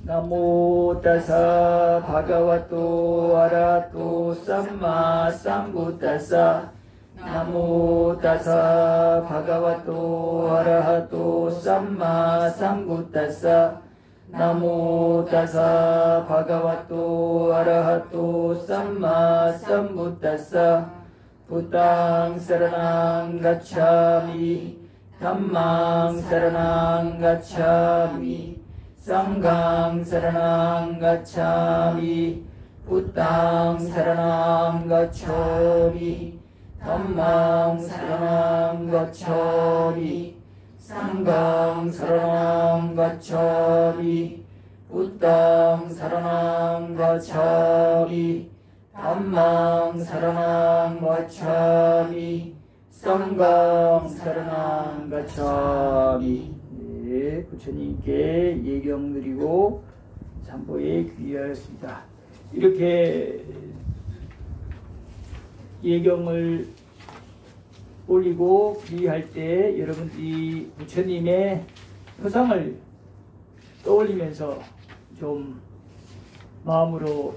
나모 따사 바가와토 아라토 삼마 삼부따사 나모 따사 바가와토 아라하토 삼마 삼부따사 나모 따사 바가와토 아라하토 삼마 삼부따사 부탕 사라낭 가차미 담망 사라낭 가차미 상강 사라낭 가차미 부탕 사라낭 가차미 담망 사라낭 가차미 상강 사라낭 가차미 부탕 사라낭 가차미 담망 사라낭 가차미 상강 사라낭 가차미. 네, 부처님께 예경 드리고 참보에 귀의하였습니다. 이렇게 예경을 올리고 귀의할 때 여러분들이 부처님의 표상을 떠올리면서 좀 마음으로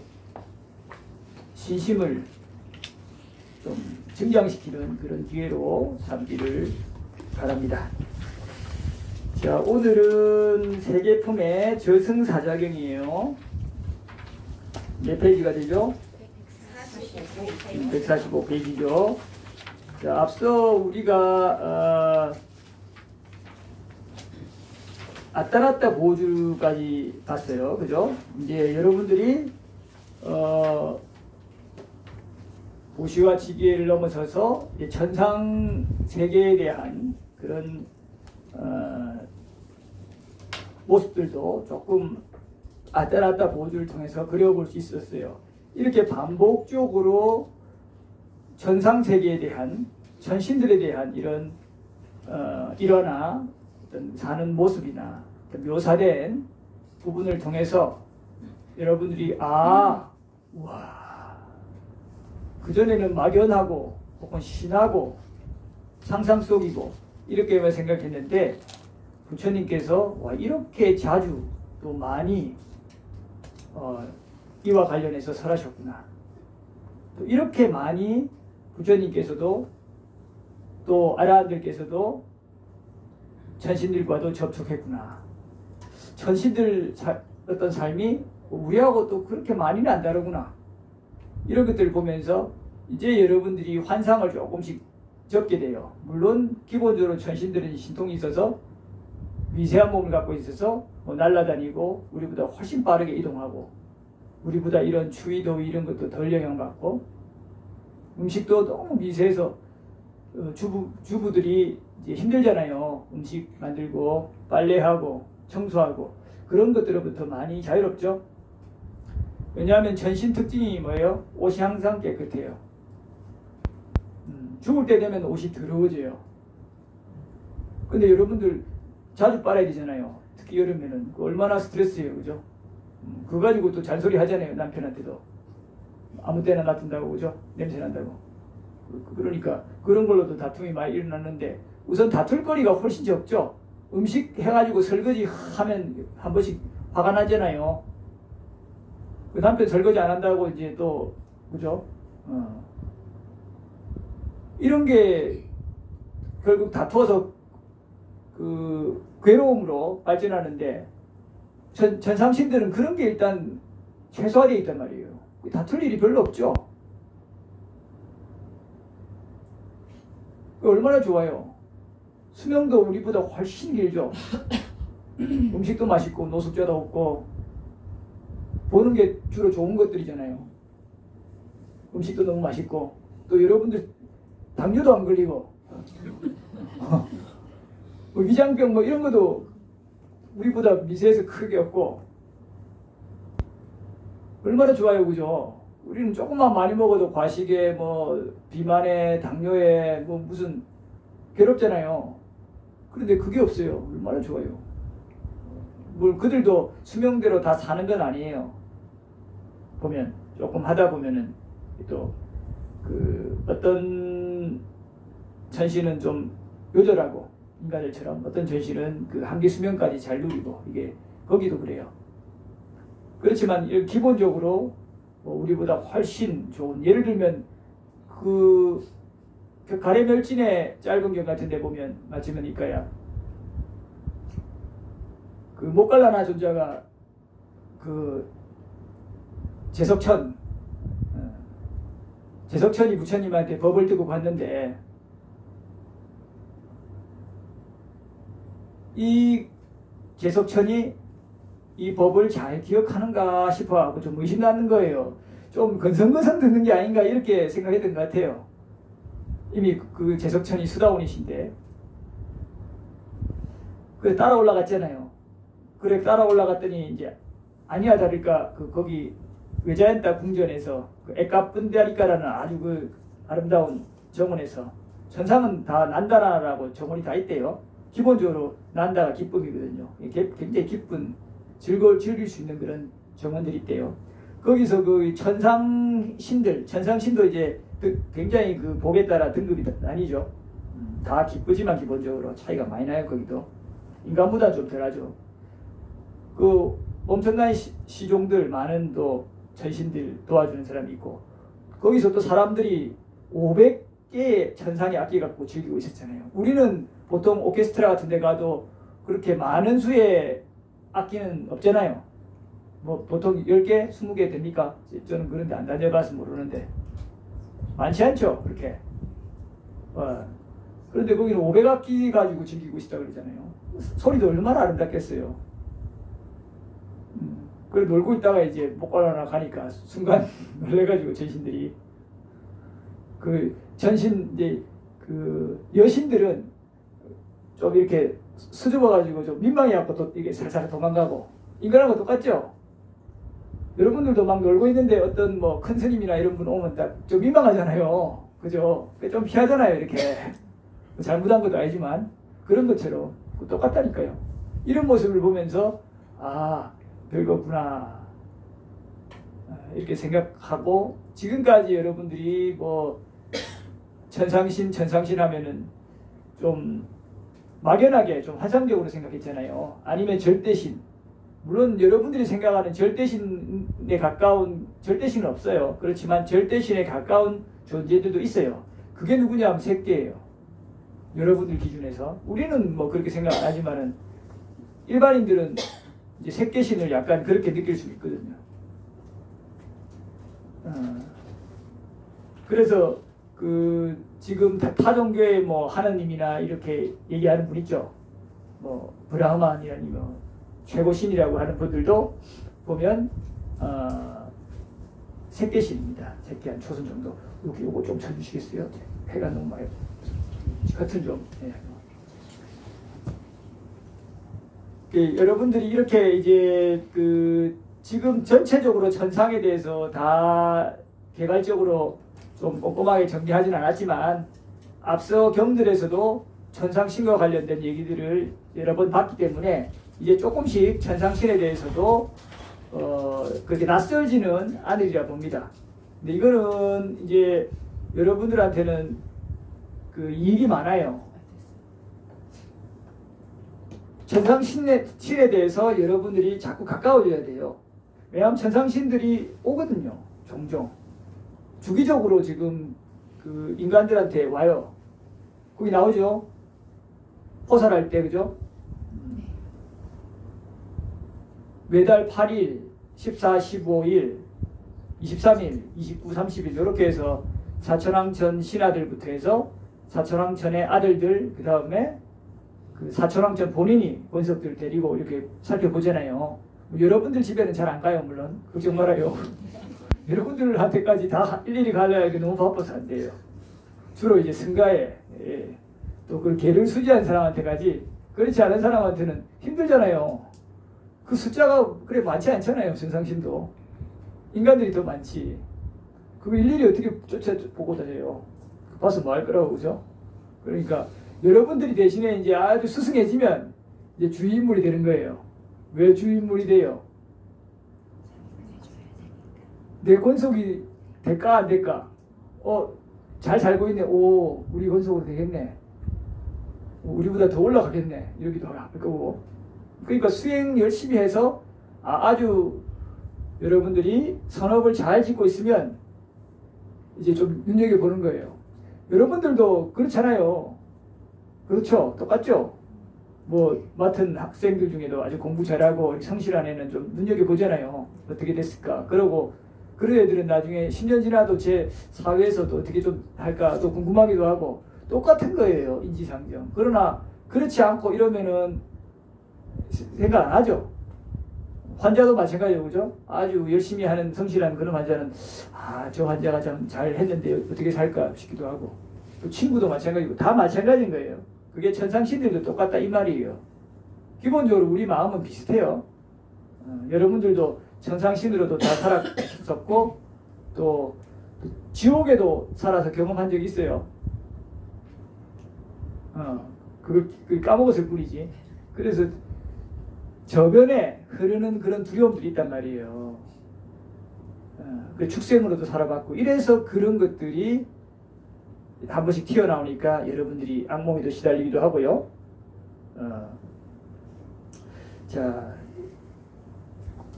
신심을 좀 증장시키는 그런 기회로 삼기를 바랍니다. 자, 오늘은 세계품의 저승사자경이에요. 몇 페이지가 되죠? 145페이지죠. 자, 앞서 우리가 아따라따 보주까지 봤어요. 그죠? 이제 여러분들이 보시와 지기를 넘어서서 천상 세계에 대한 그런 모습들도 조금 아따라따 보주를 통해서 그려볼 수 있었어요. 이렇게 반복적으로 천상 세계에 대한 천신들에 대한 이런 일화나 어떤 사는 모습이나 묘사된 부분을 통해서 여러분들이 와 그전에는 막연하고 혹은 신하고 상상 속이고 이렇게만 생각했는데 부처님께서 이렇게 자주 또 많이 이와 관련해서 설하셨구나. 또 이렇게 많이 부처님께서도 또 아라한들께서도 천신들과도 접촉했구나. 천신들 어떤 삶이 우리하고 또 그렇게 많이는 안 다르구나. 이런 것들을 보면서 이제 여러분들이 환상을 조금씩 접게 돼요. 물론 기본적으로 천신들은 신통이 있어서 미세한 몸을 갖고 있어서 날아다니고 우리보다 훨씬 빠르게 이동하고 우리보다 이런 추위, 더위 이런 것도 덜 영향받고 음식도 너무 미세해서 주부들이 이제 힘들잖아요. 음식 만들고 빨래하고 청소하고 그런 것들로부터 많이 자유롭죠. 왜냐하면 전신 특징이 뭐예요? 옷이 항상 깨끗해요. 죽을 때 되면 옷이 더러워져요. 근데 여러분들 자주 빨아야 되잖아요. 특히 여름에는 얼마나 스트레스예요, 그죠? 그거 가지고 또 잔소리 하잖아요, 남편한테도. 아무 때나 놔둔다고, 그죠? 냄새 난다고. 그러니까 그런 걸로도 다툼이 많이 일어났는데 우선 다툴 거리가 훨씬 적죠. 음식 해가지고 설거지 하면 한 번씩 화가 나잖아요. 그 남편 설거지 안 한다고 이제 또 그죠? 이런 게 결국 다투어서 그 괴로움으로 발전하는데 전상신들은 그런 게 일단 최소화되어 있단 말이에요. 다툴 일이 별로 없죠. 얼마나 좋아요. 수명도 우리보다 훨씬 길죠. 음식도 맛있고 노숙자도 없고 보는 게 주로 좋은 것들이잖아요. 음식도 너무 맛있고 또 여러분들 당뇨도 안 걸리고 위장병 뭐 이런 것도 우리보다 미세해서 크게 없고 얼마나 좋아요, 그죠? 우리는 조금만 많이 먹어도 과식에 뭐 비만에 당뇨에 뭐 무슨 괴롭잖아요. 그런데 그게 없어요. 얼마나 좋아요. 뭘 그들도 수명대로 다 사는 건 아니에요. 보면 조금 하다 보면은 또 그 어떤 천신은 좀 요절하고 인간들처럼 어떤 천신은 그 한계 수명까지 잘 누리고 이게 거기도 그래요. 그렇지만 기본적으로 우리보다 훨씬 좋은, 예를 들면 그 가래멸진의 짧은 경 같은 데 보면 마치면 이까야 그 목갈라나 존자가 그 제석천이 부처님한테 법을 듣고 갔는데 이 제석천이 이 법을 잘 기억하는가 싶어하고 좀 의심나는 거예요. 좀 건성건성 듣는 게 아닌가 이렇게 생각했던 것 같아요. 이미 그 제석천이 수다원이신데 그래 따라 올라갔잖아요. 그래 따라 올라갔더니 이제 아니야 다를까 거기 외자연다 궁전에서 그 에까뿐다리까라는 아주 그 아름다운 정원에서 천상은 다 난다라라고 정원이 다 있대요. 기본적으로 난다가 기쁨이거든요. 굉장히 기쁜 즐길 수 있는 그런 정원들이 있대요. 거기서 그 천상신도 이제 굉장히 그 복에 따라 등급이 나뉘죠. 다 기쁘지만 기본적으로 차이가 많이 나요. 거기도 인간보다 좀 덜하죠. 그 엄청난 시종들 많은 또 전신들 도와주는 사람이 있고 거기서 또 사람들이 500개의 천상의 악기 갖고 즐기고 있었잖아요. 우리는 보통 오케스트라 같은 데 가도 그렇게 많은 수의 악기는 없잖아요. 뭐 보통 10개, 20개 됩니까? 저는 그런데 안 다녀봐서 모르는데 많지 않죠. 그렇게. 그런데 거기는 500악기 가지고 즐기고 있다 그러잖아요. 소리도 얼마나 아름답겠어요. 그래 놀고 있다가 이제 목갈라나 가니까 순간 놀래가지고 전신들이 그 전신 이제 그 여신들은 좀 이렇게 수줍어가지고 좀 민망해갖고 또 이게 살살 도망가고 인간하고 똑같죠. 여러분들도 막 놀고 있는데 어떤 뭐 큰 스님이나 이런 분 오면 딱 좀 민망하잖아요. 그죠? 좀 피하잖아요. 이렇게 잘못한 것도 아니지만 그런 것처럼 똑같다니까요. 이런 모습을 보면서 아 별거구나 이렇게 생각하고 지금까지 여러분들이 뭐 천상신 하면은 좀 막연하게 좀 환상적으로 생각했잖아요. 아니면 절대신, 물론 여러분들이 생각하는 절대신에 가까운 절대신은 없어요. 그렇지만 절대신에 가까운 존재들도 있어요. 그게 누구냐 하면 색계예요. 여러분들 기준에서 우리는 뭐 그렇게 생각 안 하지만은 일반인들은 이제 색계신을 약간 그렇게 느낄 수 있거든요. 그래서 그 지금 타종교의 뭐 하느님이나 이렇게 얘기하는 분 있죠. 뭐 브라흐만이라니 뭐 최고신이라고 하는 분들도 보면 색계신입니다. 색계 한 초선 정도. 여기 요거 좀 쳐주시겠어요? 해가 너무 많이 같은 좀. 예. 여러분들이 이렇게 이제 그 지금 전체적으로 천상에 대해서 다 개괄적으로 좀 꼼꼼하게 정리하지는 않았지만 앞서 경들에서도 천상신과 관련된 얘기들을 여러 번 봤기 때문에 이제 조금씩 천상신에 대해서도 그렇게 낯설지는 않으리라 봅니다. 근데 이거는 이제 여러분들한테는 그 이익이 많아요. 천상신에 대해서 여러분들이 자꾸 가까워져야 돼요. 왜냐하면 천상신들이 오거든요. 종종. 주기적으로 지금 그 인간들한테 와요. 거기 나오죠. 포살할 때 그죠? 매달 8일, 14, 15일, 23일, 29, 30일 이렇게 해서 사천왕천 신하들부터 해서 사천왕천의 아들들 그 다음에 그 사천왕천 본인이 권석들 데리고 이렇게 살펴보잖아요. 여러분들 집에는 잘 안 가요. 물론 걱정 말아요. 여러분들한테까지 다 일일이 가려야 너무 바빠서 안 돼요. 주로 이제 승가에 또 그 개를 수지한 사람한테까지, 그렇지 않은 사람한테는 힘들잖아요. 그 숫자가 그래 많지 않잖아요. 천상신도 인간들이 더 많지. 그거 일일이 어떻게 쫓아보고 다녀요. 봐서 뭐 할 거라고. 그죠? 그러니까 여러분들이 대신에 이제 아주 스승해지면 이제 주인물이 되는 거예요. 왜 주인물이 돼요? 내 권속이 될까 안 될까? 잘 살고 있네. 오, 우리 권속으로 되겠네. 우리보다 더 올라가겠네. 이러기도 할 거고. 그러니까 수행 열심히 해서 아주 여러분들이 선업을 잘 짓고 있으면 이제 좀 눈여겨보는 거예요. 여러분들도 그렇잖아요. 그렇죠? 똑같죠? 뭐 맡은 학생들 중에도 아주 공부 잘하고 성실한 애는 좀 눈여겨보잖아요. 어떻게 됐을까? 그러고 그런 애들은 나중에 10년 지나도 제 사회에서도 어떻게 좀 할까 또 궁금하기도 하고 똑같은 거예요. 인지상정. 그러나 그렇지 않고 이러면은 생각 안 하죠. 환자도 마찬가지고 그죠? 아주 열심히 하는 성실한 그런 환자는 저 환자가 참 잘했는데 어떻게 살까 싶기도 하고 또 친구도 마찬가지고 다 마찬가지인 거예요. 그게 천상신들도 똑같다 이 말이에요. 기본적으로 우리 마음은 비슷해요. 여러분들도 천상신으로도 다 살았었고 또 지옥에도 살아서 경험한 적이 있어요. 그걸 까먹었을 뿐이지. 그래서 저변에 흐르는 그런 두려움들이 있단 말이에요. 그 축생으로도 살아봤고 이래서 그런 것들이 한 번씩 튀어나오니까 여러분들이 악몽에도 시달리기도 하고요. 자,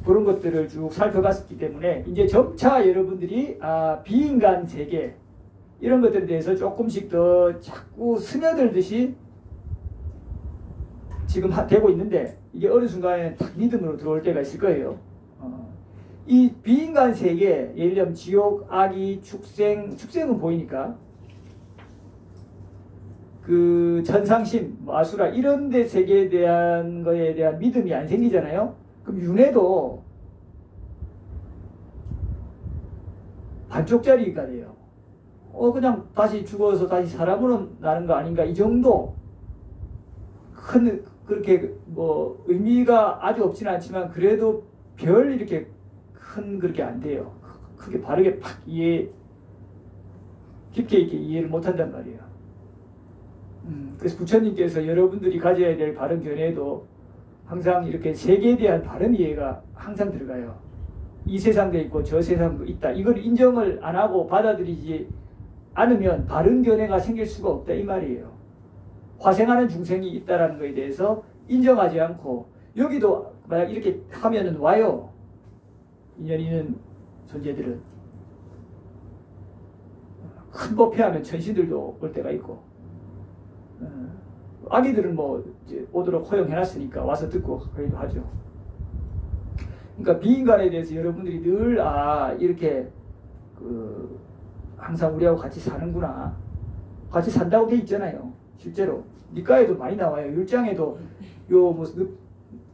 그런 것들을 쭉 살펴봤기 때문에 이제 점차 여러분들이 비인간 세계 이런 것들에 대해서 조금씩 더 자꾸 스며들듯이 지금 되고 있는데 이게 어느 순간에 딱 믿음으로 들어올 때가 있을 거예요. 이 비인간 세계, 예를 들면 지옥, 악이, 축생은 보이니까 그 천상신, 아수라 이런 데 세계에 대한 거에 대한 믿음이 안 생기잖아요. 그럼 윤회도 반쪽짜리가 돼요. 그냥 다시 죽어서 다시 사람으로 나는 거 아닌가 이 정도 큰 그렇게 뭐 의미가 아주 없지는 않지만 그래도 별 이렇게 큰 그렇게 안 돼요. 크게 바르게 팍 깊게 있게 이해를 못한단 말이에요. 그래서 부처님께서 여러분들이 가져야 될 바른 견해도 항상 이렇게 세계에 대한 바른 이해가 항상 들어가요. 이 세상도 있고 저 세상도 있다. 이걸 인정을 안 하고 받아들이지 않으면 바른 견해가 생길 수가 없다 이 말이에요. 화생하는 중생이 있다는 것에 대해서 인정하지 않고 여기도 만약 이렇게 하면은 와요. 인연 있는 존재들은 큰 법회하면 천신들도 올 때가 있고 아기들은 뭐 이제 오도록 허용해놨으니까 와서 듣고 그러기도 하죠. 그러니까 비인간에 대해서 여러분들이 늘 이렇게 항상 우리하고 같이 사는구나. 같이 산다고 돼 있잖아요. 실제로 니까에도 많이 나와요. 율장에도 뭐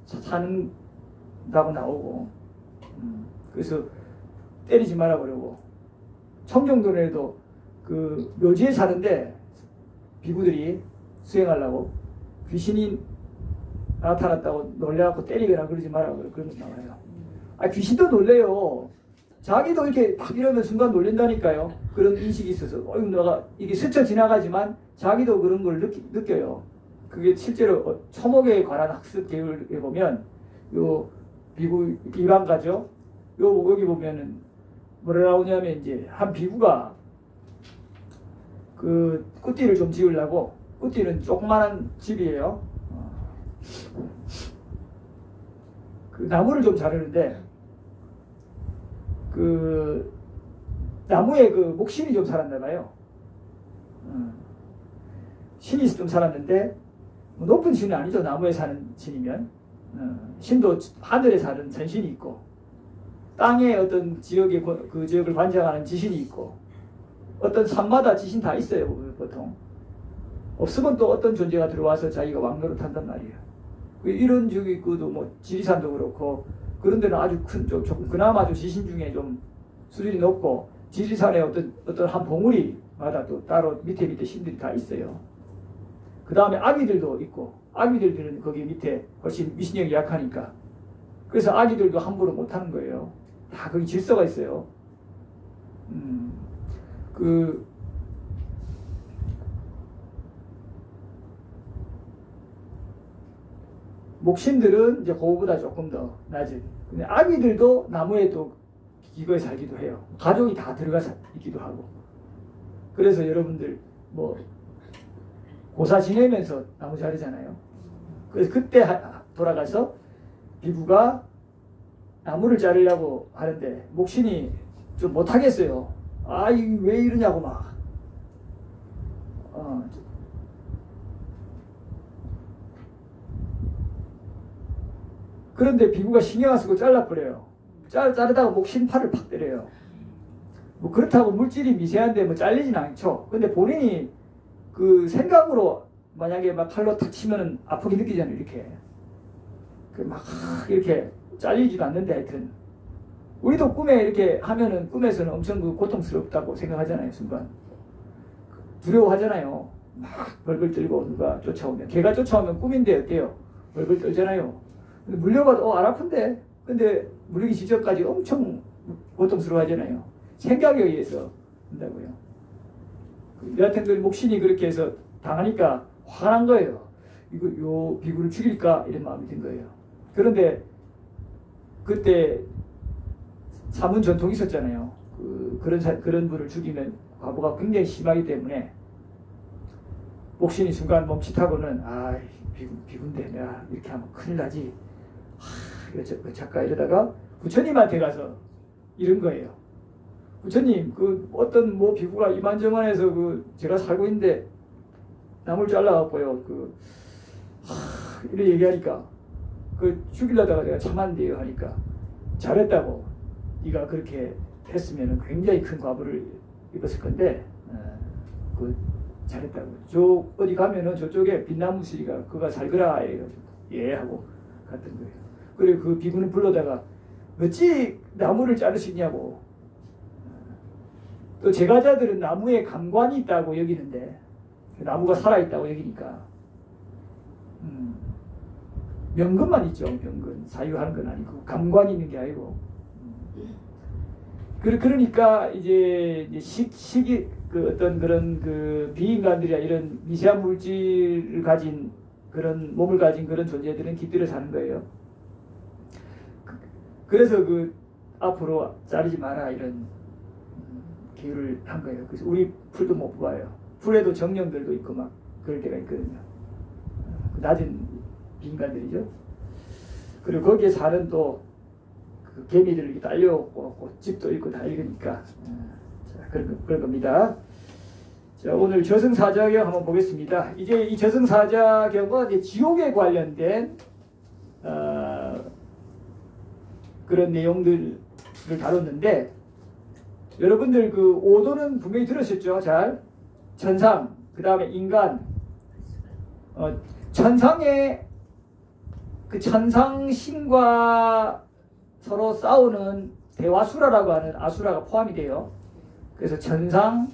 사는다고 나오고 그래서 때리지 마라 그러고 청정도에도 그 묘지에 사는데 비구들이 수행하려고 귀신이 나타났다고 놀래갖고 때리거나 그러지 말라고 그런 거 나와요. 귀신도 놀래요. 자기도 이렇게 막 이러면 순간 놀린다니까요. 그런 인식이 있어서 내가 이게 스쳐 지나가지만 자기도 그런 걸 느껴요. 그게 실제로 초목에 관한 학습 계율에 보면 요 비구 이방가죠. 여기 보면은 뭐라 나오냐면 이제 한 비구가 그 꾸띠를 좀 지으려고 꾸띠는 조그마한 집이에요. 그 나무를 좀 자르는데 그 나무에 그 목신이 좀 살았나 봐요. 신이 좀 살았는데 높은 신은 아니죠. 나무에 사는 신이면 신도 하늘에 사는 전신이 있고 땅의 어떤 지역에 그 지역을 관장하는 지신이 있고 어떤 산마다 지신 다 있어요. 보통 없으면 또 어떤 존재가 들어와서 자기가 왕노릇한단 말이에요. 이런 적이 있고도 뭐 지리산도 그렇고 그런 데는 아주 큰 조금 그나마 좀 지신 중에 좀 수준이 높고 지리산에 어떤 한 봉우리마다 또 따로 밑에 신들이 다 있어요. 그 다음에 아기들도 있고 아기들은 거기 밑에 훨씬 미신력이 약하니까 그래서 아기들도 함부로 못하는 거예요. 다 거기 질서가 있어요. 목신들은 이제 그거보다 조금 더 낮은. 근데 아기들도 나무에 또 기거에 살기도 해요. 가족이 다 들어가 있기도 하고. 그래서 여러분들 뭐 고사 지내면서 나무 자르잖아요. 그래서 그때 돌아가서 비구가 나무를 자르려고 하는데 목신이 좀 못하겠어요. 아, 이게 왜 이러냐고 막. 그런데 비구가 신경 안 쓰고 잘라버려요. 자르다가 목신 팔을 팍 때려요. 뭐 그렇다고 물질이 미세한데 뭐 잘리진 않죠. 근데 본인이 그 생각으로 만약에 막 칼로 탁 치면은 아프게 느끼잖아요. 이렇게. 막 이렇게 잘리지도 않는데 하여튼. 우리도 꿈에 이렇게 하면은 꿈에서는 엄청 그 고통스럽다고 생각하잖아요. 순간. 두려워하잖아요. 막 벌벌 떨고 누가 쫓아오면. 개가 쫓아오면 꿈인데 어때요? 벌벌 떨잖아요. 근데 물려봐도 안 아픈데. 근데 물리기 직전까지 엄청 고통스러워 하잖아요. 생각에 의해서 한다고요. 여하튼 그 목신이 그렇게 해서 당하니까 화난 거예요. 이거 요 비구를 죽일까 이런 마음이 든 거예요. 그런데 그때 사문 전통이 있었잖아요. 그런 분을 죽이면 과보가 굉장히 심하기 때문에 목신이 순간 멈칫하고는 아 비구인데 내가 이렇게 하면 큰일 나지. 잠깐 이러다가 부처님한테 가서 이런 거예요. 부처님, 그 어떤 뭐 비구가 이만저만해서 그 제가 살고 있는데 나무를 잘라갖고요. 이렇게 얘기하니까 그 죽이려다가 내가 참았는데요 하니까 잘했다고. 네가 그렇게 했으면 굉장히 큰 과보를 입었을 건데 그 잘했다고. 저 어디 가면은 저쪽에 빛나무 수리가 그가 살거라 이래가지고 예 하고 갔던 거예요. 그리고 그 비구는 불러다가 어찌 나무를 자를 수 있냐고. 또 제가자들은 나무에 감관이 있다고 여기는데 나무가 살아있다고 여기니까 명근만 있죠. 명근 사유하는 건 아니고 감관이 있는 게 아니고 그러니까 이제 식이 그 어떤 그런 그 비인간들이나 이런 미세한 물질을 가진 그런 몸을 가진 그런 존재들은 깃들여 사는 거예요. 그래서 그 앞으로 자르지 마라 이런 기회를 한 거예요. 그래서 우리 풀도 못 봐요. 풀에도 정령들도 있고 막 그럴 때가 있거든요. 낮은 비인간들이죠. 그리고 거기에 사는 또 그 개미들 이렇게 딸려오고 집도 있고 다 이러니까 자, 그런 겁니다. 자, 오늘 저승사자경 한번 보겠습니다. 이제 이 저승사자경은 이제 지옥에 관련된 그런 내용들을 다뤘는데 여러분들 그 오도는 분명히 들으셨죠? 잘 천상, 그 다음에 인간. 천상의 그 천상신과 서로 싸우는 대화수라라고 하는 아수라가 포함이 돼요. 그래서 천상,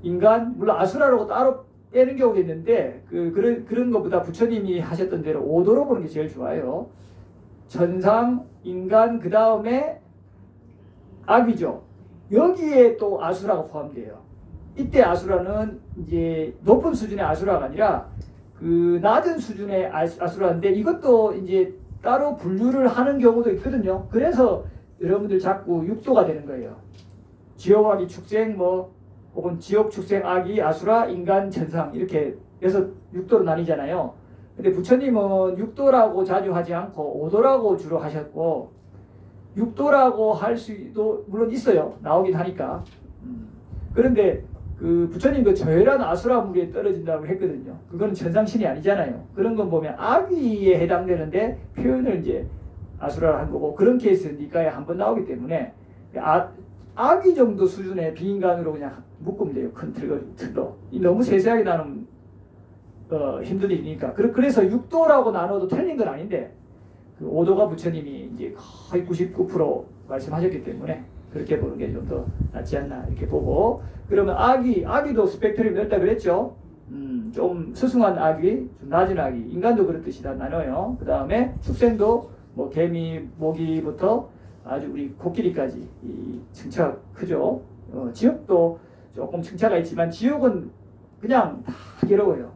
인간, 물론 아수라라고 따로 빼는 경우도 있는데 그런 것보다 부처님이 하셨던 대로 오도로 보는 게 제일 좋아요. 천상, 인간, 그 다음에 악이죠. 여기에 또 아수라가 포함돼요. 이때 아수라는 이제 높은 수준의 아수라가 아니라 그 낮은 수준의 아수라인데 이것도 이제 따로 분류를 하는 경우도 있거든요. 그래서 여러분들 자꾸 육도가 되는 거예요. 지옥, 악이, 축생, 뭐 혹은 지옥, 축생, 악이, 아수라, 인간, 천상 이렇게 해서 육도로 나뉘잖아요. 근데 부처님은 육도라고 자주 하지 않고 오도라고 주로 하셨고 육도라고 할 수도 물론 있어요. 나오긴 하니까. 그런데 그 부처님도 저열한 아수라 무리에 떨어진다고 했거든요. 그거는 천상신이 아니잖아요. 그런 건 보면 악위에 해당되는데 표현을 이제 아수라를 한 거고 그런 케이스는 니까에 한번 나오기 때문에 악위 정도 수준의 비인간으로 그냥 묶으면 돼요. 큰 틀로. 너무 세세하게 나누면 힘든 일이니까. 그래서 육도라고 나눠도 틀린 건 아닌데 그 오도가 부처님이 이제 거의 99% 말씀하셨기 때문에 그렇게 보는 게 좀 더 낫지 않나 이렇게 보고 그러면 악이도 스펙트럼이 넓다 그랬죠. 좀 스승한 악이, 좀 낮은 악이, 인간도 그렇듯이 다 나눠요. 그 다음에 축생도 뭐 개미, 모기부터 아주 우리 코끼리까지 이 층차가 크죠. 지옥도 조금 층차가 있지만 지옥은 그냥 다 괴로워요.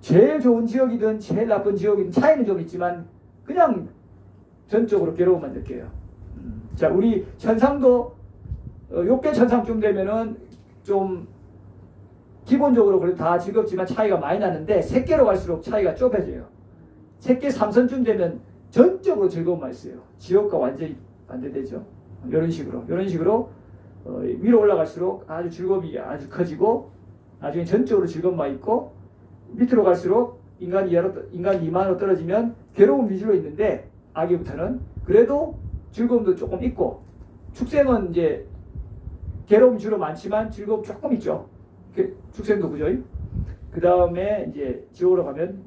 제일 좋은 지옥이든 제일 나쁜 지옥이든 차이는 좀 있지만 그냥 전적으로 괴로움만 느껴요. 자, 우리 천상도 6개 천상쯤 되면은 좀 기본적으로 그래도 다 즐겁지만 차이가 많이 나는데 3개로 갈수록 차이가 좁아져요. 3개 3선쯤 되면 전적으로 즐거움만 있어요. 지옥과 완전히 반대되죠. 이런 식으로 위로 올라갈수록 아주 즐거움이 아주 커지고 나중에 전적으로 즐거움만 있고 밑으로 갈수록 인간 미만으로 떨어지면 괴로움 위주로 있는데 아기부터는 그래도 즐거움도 조금 있고 축생은 이제 괴로움 주로 많지만 즐거움 조금 있죠. 축생도 그죠? 그 다음에 이제 지옥으로 가면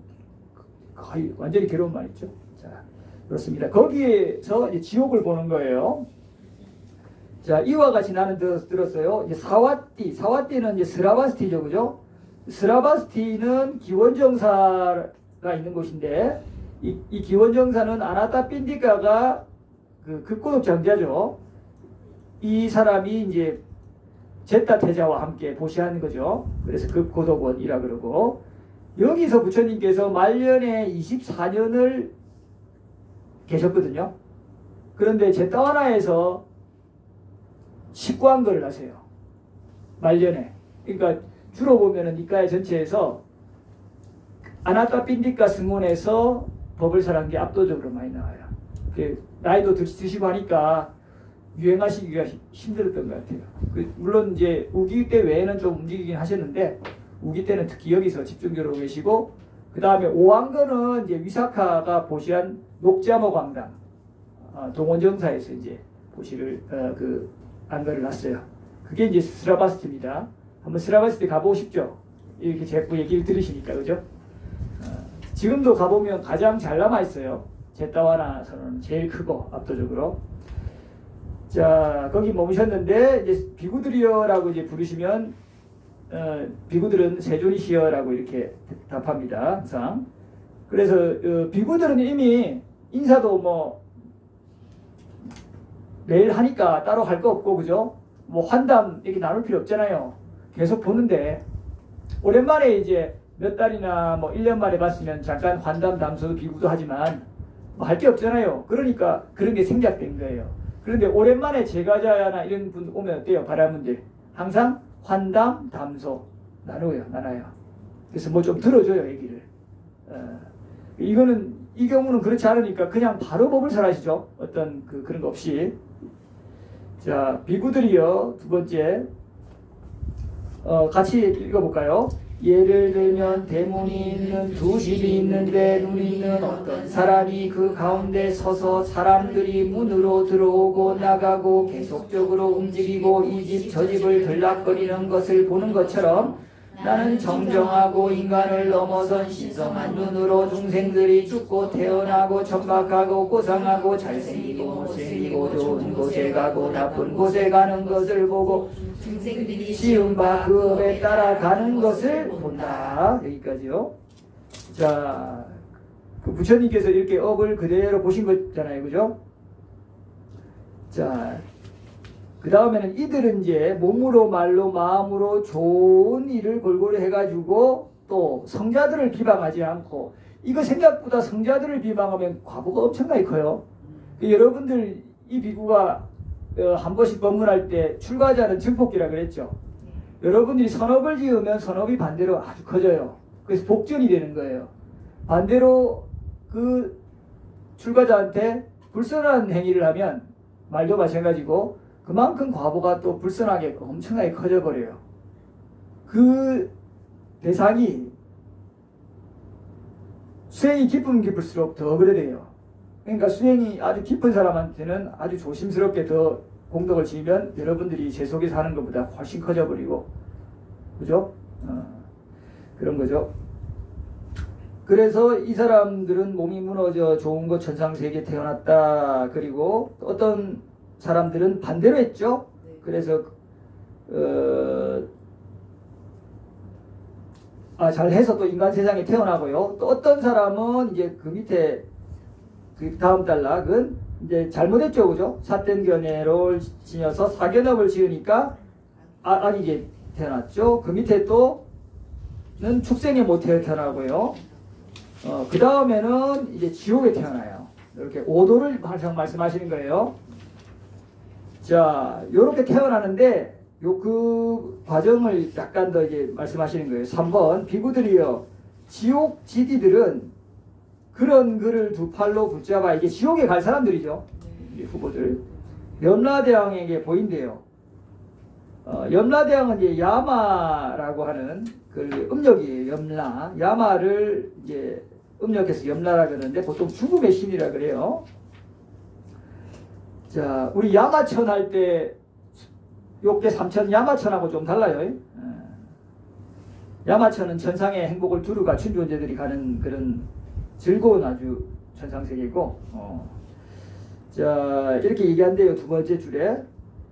거의 완전히 괴로움만 있죠. 자, 그렇습니다. 거기에서 이제 지옥을 보는 거예요. 자, 이와 같이 나는 들었어요. 이제 사와띠는 이제 스라바스티죠, 그죠? 스라바스티는 기원정사가 있는 곳인데, 이 기원정사는 아나타 핀디카가 그 극고독 장자죠. 이 사람이 이제 제타 태자와 함께 보시하는 거죠. 그래서 극고독원이라 그러고, 여기서 부처님께서 말년에 24년을 계셨거든요. 그런데 제타와나에서 19한거를 하세요. 말년에. 그러니까 주로 보면은 니카야 전체에서 아나타 핀디카 승원에서 법을 설한 게 압도적으로 많이 나와요. 나이도 드시고 하니까 유행하시기가 힘들었던 것 같아요. 물론 이제 우기 때 외에는 좀 움직이긴 하셨는데 우기 때는 특히 여기서 집중적으로 계시고 그 다음에 5한거는 이제 위사카가 보시한 녹자모 광당 동원정사에서 이제 보시를 그 안거를 놨어요. 그게 이제 스라바스티입니다. 한번 스라바스티 가보고 싶죠? 이렇게 자꾸 얘기를 들으시니까 그죠? 지금도 가보면 가장 잘 남아있어요. 제타와나서는 제일 크고 압도적으로. 자, 거기 머무셨는데 이제 비구들이여라고 이제 부르시면 비구들은 세존이시여라고 이렇게 답합니다. 항상. 그래서 비구들은 이미 인사도 뭐 매일 하니까 따로 할 거 없고 그죠? 뭐 환담 이렇게 나눌 필요 없잖아요. 계속 보는데 오랜만에 이제 몇 달이나 뭐 1년 만에 봤으면 잠깐 환담 담소도 비구도 하지만 뭐 할 게 없잖아요. 그러니까 그런 게 생략된 거예요. 그런데 오랜만에 제가자나 이런 분 오면 어때요? 바라문들 항상 환담 담소 나눠요. 그래서 뭐 좀 들어줘요 얘기를. 이거는 이 경우는 그렇지 않으니까 그냥 바로 법을 설하시죠. 어떤 그런 거 없이. 자, 비구들이요. 두 번째. 같이 읽어볼까요? 예를 들면 대문이 있는 두 집이 있는데 눈이 있는 어떤 사람이 그 가운데 서서 사람들이 문으로 들어오고 나가고 계속적으로 움직이고 이 집 저 집을 들락거리는 것을 보는 것처럼 나는 정정하고 인간을 넘어선 신성한 눈으로 중생들이 죽고 태어나고 천박하고 고상하고 잘생기고 못생기고 좋은 곳에 가고 나쁜 곳에 가는 것을 보고 중생들이 지은 바 그 업에 따라가는 것을 본다. 여기까지요. 자, 그 부처님께서 이렇게 업을 그대로 보신 거잖아요. 그죠? 자, 그 다음에는 이들은 이제 몸으로 말로 마음으로 좋은 일을 골고루 해가지고 또 성자들을 비방하지 않고 이거 생각보다 성자들을 비방하면 과보가 엄청나게 커요. 여러분들 이 비구가 한 번씩 법문할 때 출가자는 증폭기라 그랬죠. 여러분들이 선업을 지으면 선업이 반대로 아주 커져요. 그래서 복전이 되는 거예요. 반대로 그 출가자한테 불선한 행위를 하면 말도 마찬가지고 그만큼 과보가 또 불선하게 엄청나게 커져버려요. 그 대상이 수행이 깊을수록 더 그래 돼요. 그러니까 수행이 아주 깊은 사람한테는 아주 조심스럽게 더 공덕을 지으면 여러분들이 제 속에서 하는 것보다 훨씬 커져버리고 그죠? 그런 거죠. 그래서 이 사람들은 몸이 무너져 좋은 것 천상세계에 태어났다. 그리고 어떤 사람들은 반대로 했죠. 그래서 잘해서 또 인간 세상에 태어나고요. 또 어떤 사람은 이제 그 밑에 그 다음 단락은 이제 잘못했죠, 그죠? 사텐견해를 지녀서 사견업을 지으니까 아기게 태어났죠. 그 밑에 또는 축생에 못 태어나고요. 그 다음에는 이제 지옥에 태어나요. 이렇게 5도를 항상 말씀하시는 거예요. 자, 요렇게 태어나는데 그 과정을 약간 더 이제 말씀하시는 거예요. 3번 비구들이요. 지옥 지디들은 그런 글을 두 팔로 붙잡아 이게 지옥에 갈 사람들이죠. 이 후보들. 염라대왕에게 보인대요. 염라대왕은 이제 야마라고 하는 그 음력이에요. 염라. 야마를 이제 음력해서 염라라 그러는데 보통 죽음의 신이라 그래요. 자, 우리 야마천 할 때 욕계 삼천 야마천하고 좀 달라요. 야마천은 천상의 행복을 두루가 춘주원제들이 가는 그런 즐거운 아주 천상세계고, 자, 이렇게 얘기한대요. 두 번째 줄에.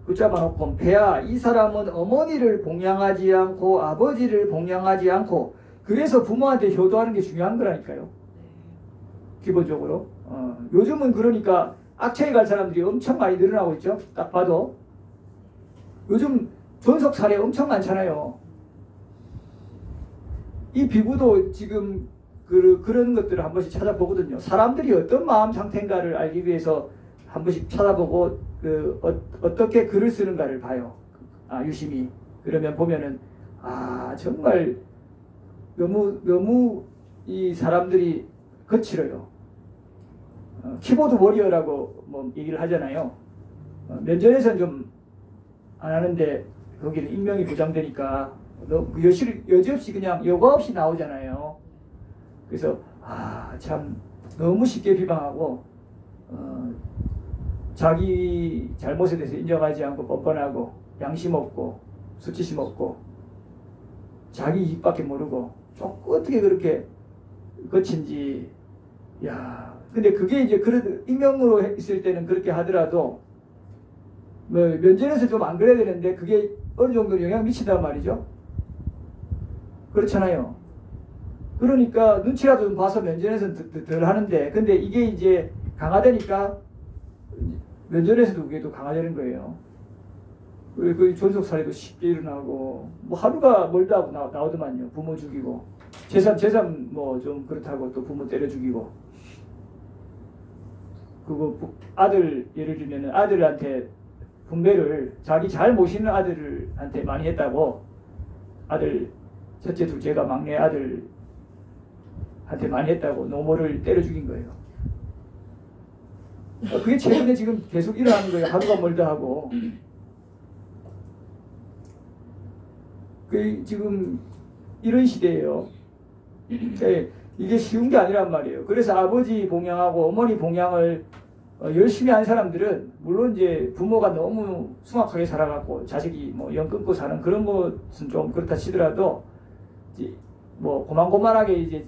붙잡아놓고, 배야, 이 사람은 어머니를 봉양하지 않고 아버지를 봉양하지 않고, 그래서 부모한테 효도하는 게 중요한 거라니까요. 기본적으로. 요즘은 그러니까 악체에 갈 사람들이 엄청 많이 늘어나고 있죠. 딱 봐도. 요즘 존속 사례 엄청 많잖아요. 이 비구도 지금 그런 것들을 한 번씩 찾아보거든요. 사람들이 어떤 마음 상태인가를 알기 위해서 한 번씩 찾아보고 어떻게 글을 쓰는가를 봐요. 유심히. 그러면 보면은 정말 너무 이 사람들이 거칠어요. 키보드 워리어라고 뭐 얘기를 하잖아요. 면전에서는 좀 안 하는데 거기는 익명이 보장되니까 여지없이 그냥 여과 없이 나오잖아요. 그래서 참 너무 쉽게 비방하고 자기 잘못에 대해서 인정하지 않고 뻔뻔하고 양심 없고 수치심 없고 자기 이익밖에 모르고 어떻게 그렇게 거친지. 근데 그게 이제 익명으로 있을 때는 그렇게 하더라도 뭐 면전에서 좀 안 그래야 되는데 그게 어느 정도 영향 미친단 말이죠. 그렇잖아요. 그러니까 눈치라도 좀 봐서 면전에서는 덜 하는데, 근데 이게 이제 강화되니까 면전에서도 그게 또 강화되는 거예요. 그 존속 사례도 쉽게 일어나고, 뭐 하루가 멀다 하고 나오더만요. 부모 죽이고, 재산 뭐 좀 그렇다고 또 부모 때려 죽이고, 그거 아들 예를 들면 아들한테 분배를 자기 잘 모시는 아들한테 많이 했다고, 아들 첫째 둘째가 막내 아들한테 많이 했다고 노모를 때려 죽인 거예요. 그게 최근에 지금 계속 일어나는 거예요. 하루가 멀다 하고. 그 지금 이런 시대예요. 이게 쉬운 게 아니란 말이에요. 그래서 아버지 봉양하고 어머니 봉양을 열심히 한 사람들은 물론 이제 부모가 너무 숭악하게 살아갖고 자식이 뭐 영 끊고 사는 그런 것은 좀 그렇다 치더라도 이제 뭐 고만고만하게 이제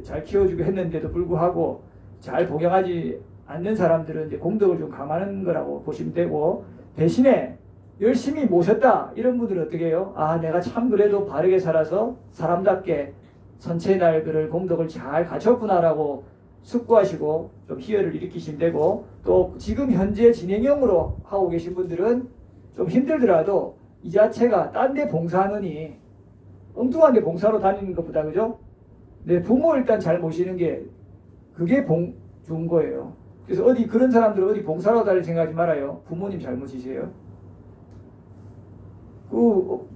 잘 키워주고 했는데도 불구하고 잘 봉양하지 않는 사람들은 이제 공덕을 좀 감하는 거라고 보시면 되고, 대신에 열심히 모셨다 이런 분들은 어떻게 해요? 내가 참 그래도 바르게 살아서 사람답게 선체 날 그럴 공덕을 잘 갖췄구나라고 숙고하시고 좀 희열을 일으키시면 되고, 또 지금 현재 진행형으로 하고 계신 분들은 좀 힘들더라도 이 자체가 딴 데 봉사하느니 엉뚱한 데 봉사로 다니는 것보다, 그죠? 내 부모 일단 잘 모시는 게 그게 좋은 거예요. 그래서 그런 사람들은 어디 봉사로 다닐 생각하지 말아요. 부모님 잘 모시세요.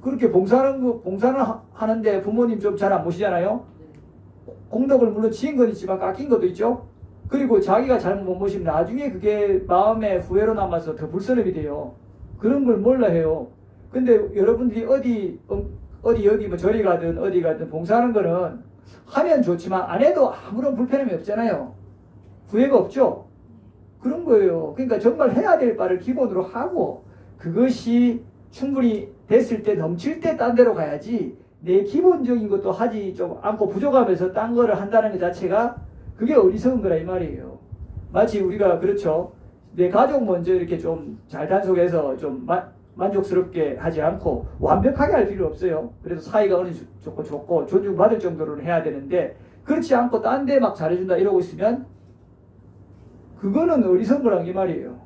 그렇게 봉사는 하는데 부모님 좀 잘 안 모시잖아요. 공덕을 물론 지은 건 있지만 깎인 것도 있죠. 그리고 자기가 잘못 못 모시면 나중에 그게 마음에 후회로 남아서 더 불선업이 돼요. 그런 걸 몰라 해요. 근데 여러분들이 어디 여기 뭐 저리 가든 어디 가든 봉사하는 거는 하면 좋지만 안 해도 아무런 불편함이 없잖아요. 후회가 없죠. 그런 거예요. 그러니까 정말 해야 될 바를 기본으로 하고, 그것이 충분히 됐을 때 넘칠 때 딴 데로 가야지, 내 기본적인 것도 하지 좀 않고 부족하면서 딴 거를 한다는 것 자체가 그게 어리석은 거라 이 말이에요. 마치 우리가 그렇죠. 내 가족 먼저 이렇게 좀 잘 단속해서 좀 만족스럽게 하지 않고 완벽하게 할 필요 없어요. 그래도 사이가 어느 정도 좋고 존중받을 정도로는 해야 되는데, 그렇지 않고 딴 데 막 잘해준다 이러고 있으면 그거는 어리석은 거란 이 말이에요.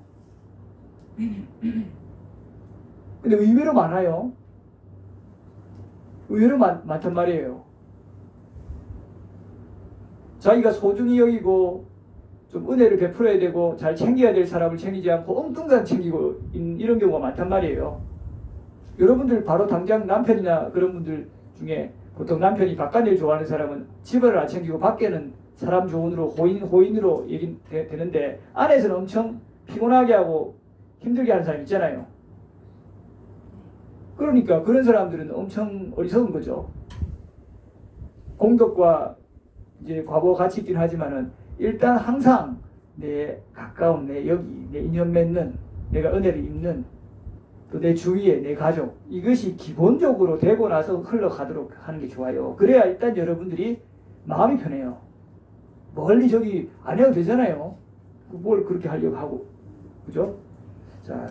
근데 의외로 많아요. 의외로 많단 말이에요. 자기가 소중히 여기고 좀 은혜를 베풀어야 되고 잘 챙겨야 될 사람을 챙기지 않고 엉뚱한 챙기고 이런 경우가 많단 말이에요. 여러분들 바로 당장 남편이나 그런 분들 중에 보통 남편이 바깥일 좋아하는 사람은 집을 안 챙기고 밖에는 사람 조언으로 호인으로 얘기 되는데 안에서는 엄청 피곤하게 하고 힘들게 하는 사람 있잖아요. 그러니까 그런 사람들은 엄청 어리석은 거죠. 공덕과 이제 과보가 같이 있긴 하지만은 일단 항상 내 가까운 내 여기 내 인연 맺는 내가 은혜를 입는 또 내 주위에 내 가족 이것이 기본적으로 되고 나서 흘러가도록 하는 게 좋아요. 그래야 일단 여러분들이 마음이 편해요. 멀리 저기 안 해도 되잖아요. 뭘 그렇게 하려고 하고 그죠? 자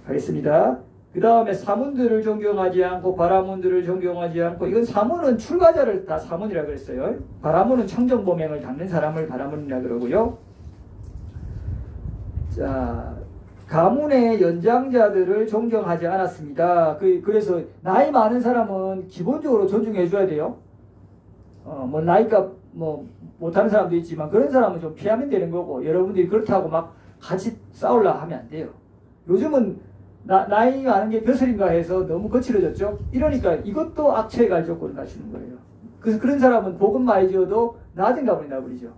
가겠습니다. 그 다음에 사문들을 존경하지 않고 바라문들을 존경하지 않고 이건 사문은 출가자를 다 사문이라 그랬어요. 바라문은 청정범행을 닦는 사람을 바라문이라 그러고요. 자 가문의 연장자들을 존경하지 않았습니다. 그래서 나이 많은 사람은 기본적으로 존중해 줘야 돼요. 뭐 나이가 뭐 못하는 사람도 있지만 그런 사람은 좀 피하면 되는 거고 여러분들이 그렇다고 막 같이 싸우려 하면 안 돼요. 요즘은 나이 많은 게 벼슬인가 해서 너무 거칠어졌죠. 이러니까 이것도 악취에 갈 조건을 갖추는 거예요. 그래서 그런 사람은 복은 많이 지어도 낮은 가문이 나버리죠.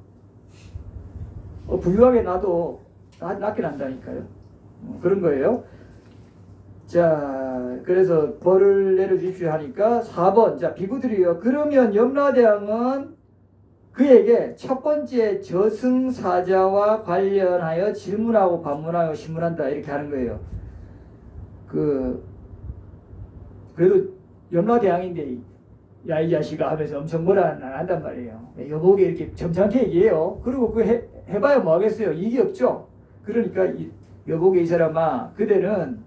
부유하게 나도 낮게 난다니까요. 그런 거예요. 자, 그래서 벌을 내려주십시오 하니까 4번. 자, 비구들이요. 그러면 염라대왕은 그에게 첫 번째 저승사자와 관련하여 질문하고 반문하고 신문한다. 이렇게 하는 거예요. 그래도 염라대왕인데, 야, 이 자식아 하면서 엄청 뭐라 안 한단 말이에요. 여보게 이렇게 점잖게 얘기해요. 그리고 해봐야 뭐 하겠어요. 이익이 없죠. 그러니까 여보게 이 사람아 그대는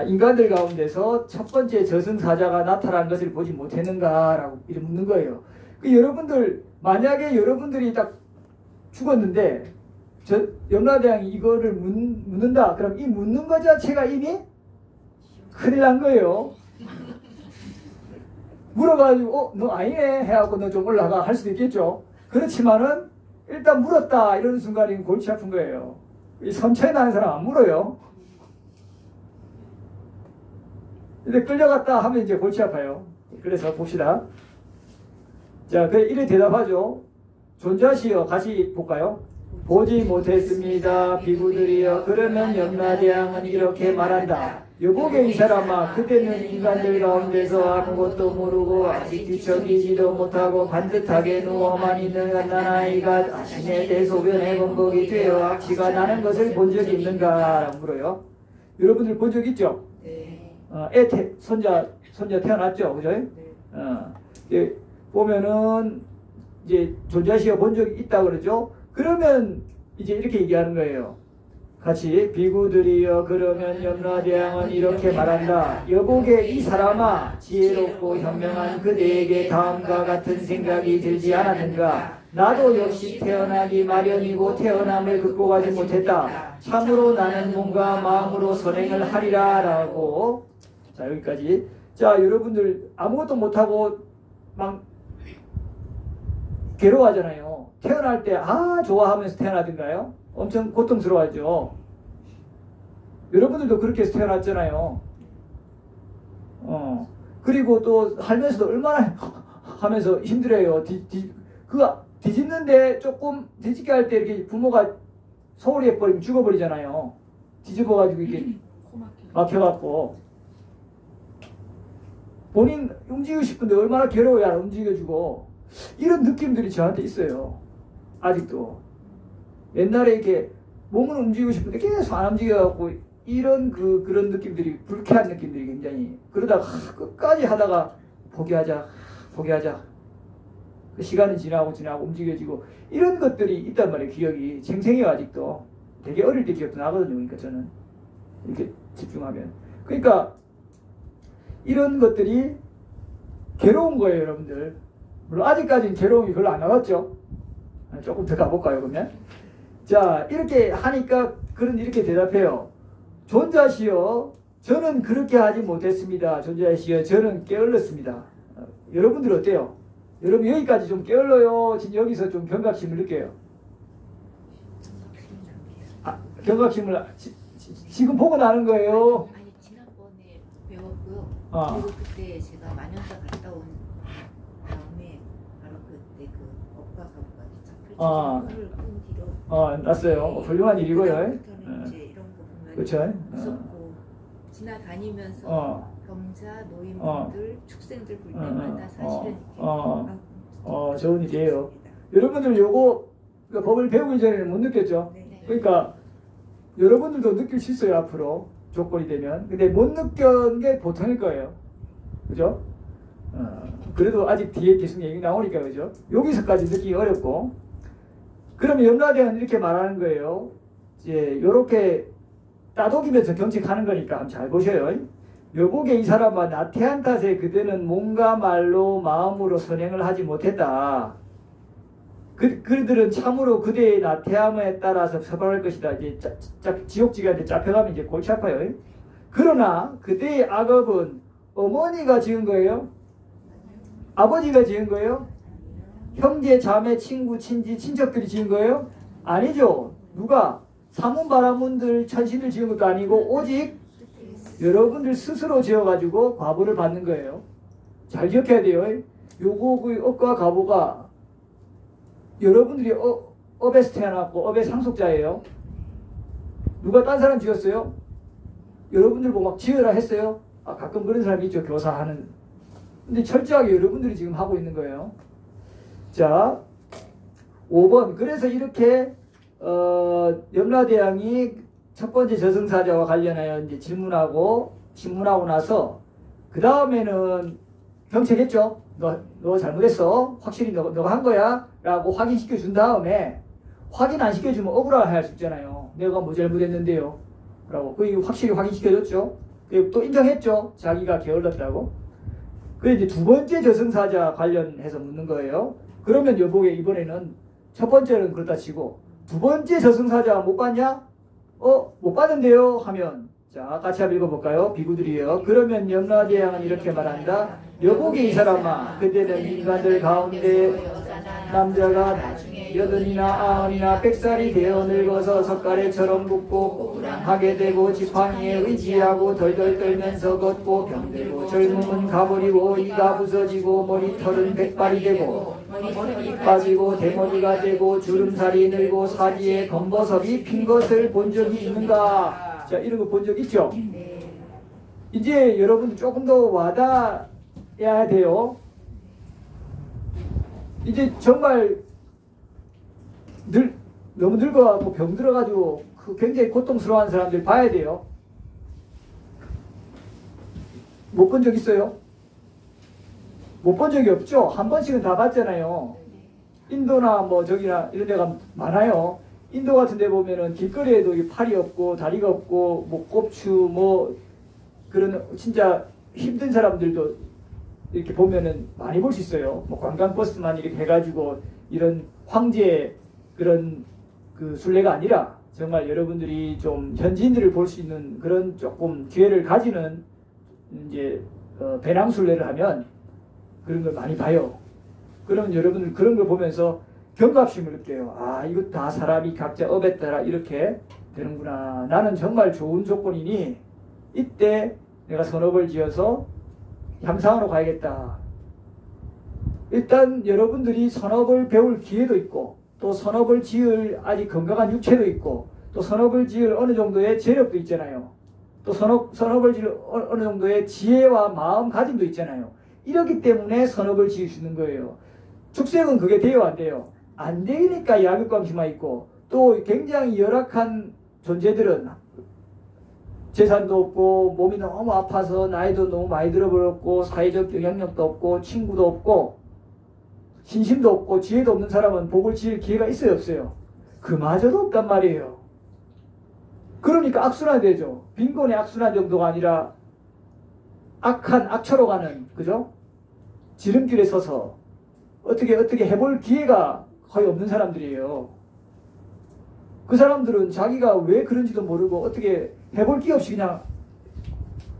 인간들 가운데서 첫 번째 저승사자가 나타난 것을 보지 못했는가 라고 이렇게 묻는 거예요. 여러분들 만약에 여러분들이 딱 죽었는데 염라대왕이 이거를 묻는다. 그럼 이 묻는 것 자체가 이미 큰일 난 거예요. 물어가지고 너 아니네 해갖고 너 좀 올라가 할 수도 있겠죠. 그렇지만은 일단 물었다 이러는 순간에 골치 아픈 거예요. 이 선처에 나는 사람 안 물어요. 근데 끌려갔다 하면 이제 골치 아파요. 그래서 봅시다. 자, 그래 이래 대답하죠. 존자시여 같이 볼까요? 보지 못했습니다. 비구들이여. 그러면 염라대왕은 이렇게 말한다. 여보게 이 사람아 그대는 인간들 가운데서 아무것도 모르고 아직 뒤척이지도 못하고 반듯하게 누워만 있는 갓난아이가 자신의 대소변에 범벅이 되어 악취가 나는 것을 본 적이 있는가? 라고 물어요. 여러분들 본 적 있죠? 네. 손자 태어났죠? 그죠? 네. 보면은 이제 존자시가 본 적이 있다 그러죠? 그러면 이제 이렇게 얘기하는 거예요. 같이 비구들이여. 그러면 염라대왕은 이렇게 말한다. 여보게 이 사람아 지혜롭고 현명한 그대에게 다음과 같은 생각이 들지 않았는가? 나도 역시 태어나기 마련이고 태어남을 극복하지 못했다. 참으로 나는 몸과 마음으로 선행을 하리라 라고. 자 여기까지. 자 여러분들 아무것도 못하고 막 괴로워하잖아요. 태어날 때 좋아하면서 태어나든가요? 엄청 고통스러워하죠. 여러분들도 그렇게 해서 태어났잖아요. 그리고 또 살면서도 얼마나 하면서 힘들어요. 뒤집는데 조금 뒤집게 할 때 이렇게 부모가 소홀히 해버리면 죽어버리잖아요. 뒤집어가지고 이렇게 막혀갖고 본인 움직이고 싶은데 얼마나 괴로워야 움직여주고 이런 느낌들이 저한테 있어요. 아직도. 옛날에 이렇게 몸을 움직이고 싶은데 계속 안 움직여갖고 이런 그런 느낌들이 불쾌한 느낌들이 굉장히 그러다가 끝까지 하다가 포기하자 그 시간은 지나고 움직여지고 이런 것들이 있단 말이에요. 기억이 생생해요. 아직도 되게 어릴 때 기억도 나거든요. 그러니까 저는 이렇게 집중하면 그러니까 이런 것들이 괴로운 거예요. 여러분들 물론 아직까지는 괴로움이 별로 안 나왔죠. 조금 더 가볼까요 그러면? 자 이렇게 하니까 이렇게 대답해요. 존자시여 저는 그렇게 하지 못했습니다. 존자시여 저는 게을렀습니다. 여러분들 어때요? 여러분 여기까지 좀 게을러요? 여기서 좀 경각심을 느껴요? 경각심을 지금 보고 나는 거예요? 아니 지난번에 배웠고요. 그리고 그때 제가 만연사 갔다 온 다음에 바로 그때 아. 그거를 본 뒤로 났어요. 훌륭한 일이고요. 그다음부터는 이제 이런 거 보면 그쵸? 무섭고 지나다니면서 병자, 노인분들, 어. 축생들 볼 때마다 사실은 이렇게 좋은 일이에요. 여러분들 요거 그러니까 법을 배우기 전에는 못 느꼈죠? 네. 그러니까 여러분들도 느낄 수 있어요, 앞으로. 조건이 되면. 근데 못 느낀 게 보통일 거예요. 그죠? 그래도 아직 뒤에 계속 얘기 나오니까, 그죠? 여기서까지 느끼기 어렵고. 그러면 염라대왕은 이렇게 말하는 거예요. 이제 요렇게 따독이면서 경책하는 거니까 한번 잘 보셔요. 여보게 이 사람아 나태한 탓에 그대는 몸과 말로 마음으로 선행을 하지 못했다. 그들은 참으로 그대의 나태함에 따라서 처벌할 것이다. 이제 지옥지가 잡혀가면 이제 골치 아파요. 그러나 그대의 악업은 어머니가 지은 거예요? 아버지가 지은 거예요? 형제, 자매, 친구, 친지, 친척들이 지은 거예요? 아니죠. 누가? 사문바라문들, 천신들 지은 것도 아니고 오직 여러분들 스스로 지어가지고 과보를 받는 거예요. 잘 기억해야 돼요. 요거 그 업과 과보가 여러분들이 업에서 태어났고 업의 상속자예요. 누가 딴 사람 지었어요? 여러분들 보고 막 지으라 했어요? 가끔 그런 사람이 있죠. 교사하는. 근데 철저하게 여러분들이 지금 하고 있는 거예요. 자, 5번. 그래서 이렇게 염라대왕이 첫 번째 저승사자와 관련하여 이제 신문하고 나서 그 다음에는 경책했죠. 너 잘못했어. 확실히 너가 한 거야. 라고 확인시켜 준 다음에 확인 안 시켜주면 억울할 할 수 있잖아요. 내가 뭐 잘못했는데요. 라고. 그 확실히 확인시켜줬죠. 또 인정했죠. 자기가 게을렀다고. 그래서 이제 두 번째 저승사자 관련해서 묻는 거예요. 그러면 여보게 이번에는 첫 번째는 그렇다 치고 두 번째 저승사자 못 봤냐? 못 봤는데요. 하면 자 같이 한번 읽어볼까요? 비구들이에요. 그러면 염라대왕은 이렇게 말한다. 여보게 이 사람아 그대는 인간들 가운데 남자가 여든이나 아흔이나 100살이 되어 늙어서 석가래처럼 굽고 하게 되고 지팡이에 의지하고 덜덜 떨면서 걷고 병들고 젊음은 가버리고 이가 부서지고 머리털은 백발이 되고 머리털이 빠지고 대머리가 되고 주름살이 늘고 사지에 검버섯이 핀 것을 본 적이 있는가? 자 이런 거 본 적 있죠? 이제 여러분들 조금 더 와닿아야 돼요. 이제 정말 너무 늙어갖고 병들어가지고 굉장히 고통스러워하는 사람들 봐야 돼요. 못 본 적 있어요? 못 본 적이 없죠? 한 번씩은 다 봤잖아요. 인도나 뭐 저기나 이런 데가 많아요. 인도 같은 데 보면은 길거리에도 팔이 없고 다리가 없고 뭐 꼽추 뭐 그런 진짜 힘든 사람들도 이렇게 보면은 많이 볼 수 있어요. 뭐 관광버스만 이렇게 해가지고 이런 황제의 그런 그 순례가 아니라 정말 여러분들이 좀 현지인들을 볼 수 있는 그런 조금 기회를 가지는 이제 배낭 순례를 하면 그런 걸 많이 봐요. 그러면 여러분들 그런 걸 보면서 경각심을 느껴요. 이거 다 사람이 각자 업에 따라 이렇게 되는구나. 나는 정말 좋은 조건이니 이때 내가 선업을 지어서 향상으로 가야겠다. 일단 여러분들이 선업을 배울 기회도 있고 또 선업을 지을 아직 건강한 육체도 있고 또 선업을 지을 어느 정도의 재력도 있잖아요. 또 선업을 지을 어느 정도의 지혜와 마음가짐도 있잖아요. 이렇기 때문에 선업을 지을 수 있는 거예요. 축생은 그게 돼요, 안 돼요? 안 되니까 약육강심만 있고 또 굉장히 열악한 존재들은 재산도 없고 몸이 너무 아파서 나이도 너무 많이 들어버렸고 사회적 영향력도 없고 친구도 없고 신심도 없고 지혜도 없는 사람은 복을 지을 기회가 있어요, 없어요? 그마저도 없단 말이에요. 그러니까 악순환이 되죠. 빈곤의 악순환 정도가 아니라 악한 악처로 가는, 그죠? 지름길에 서서 어떻게 해볼 기회가 거의 없는 사람들이에요. 그 사람들은 자기가 왜 그런지도 모르고 어떻게 해볼 기회 없이 그냥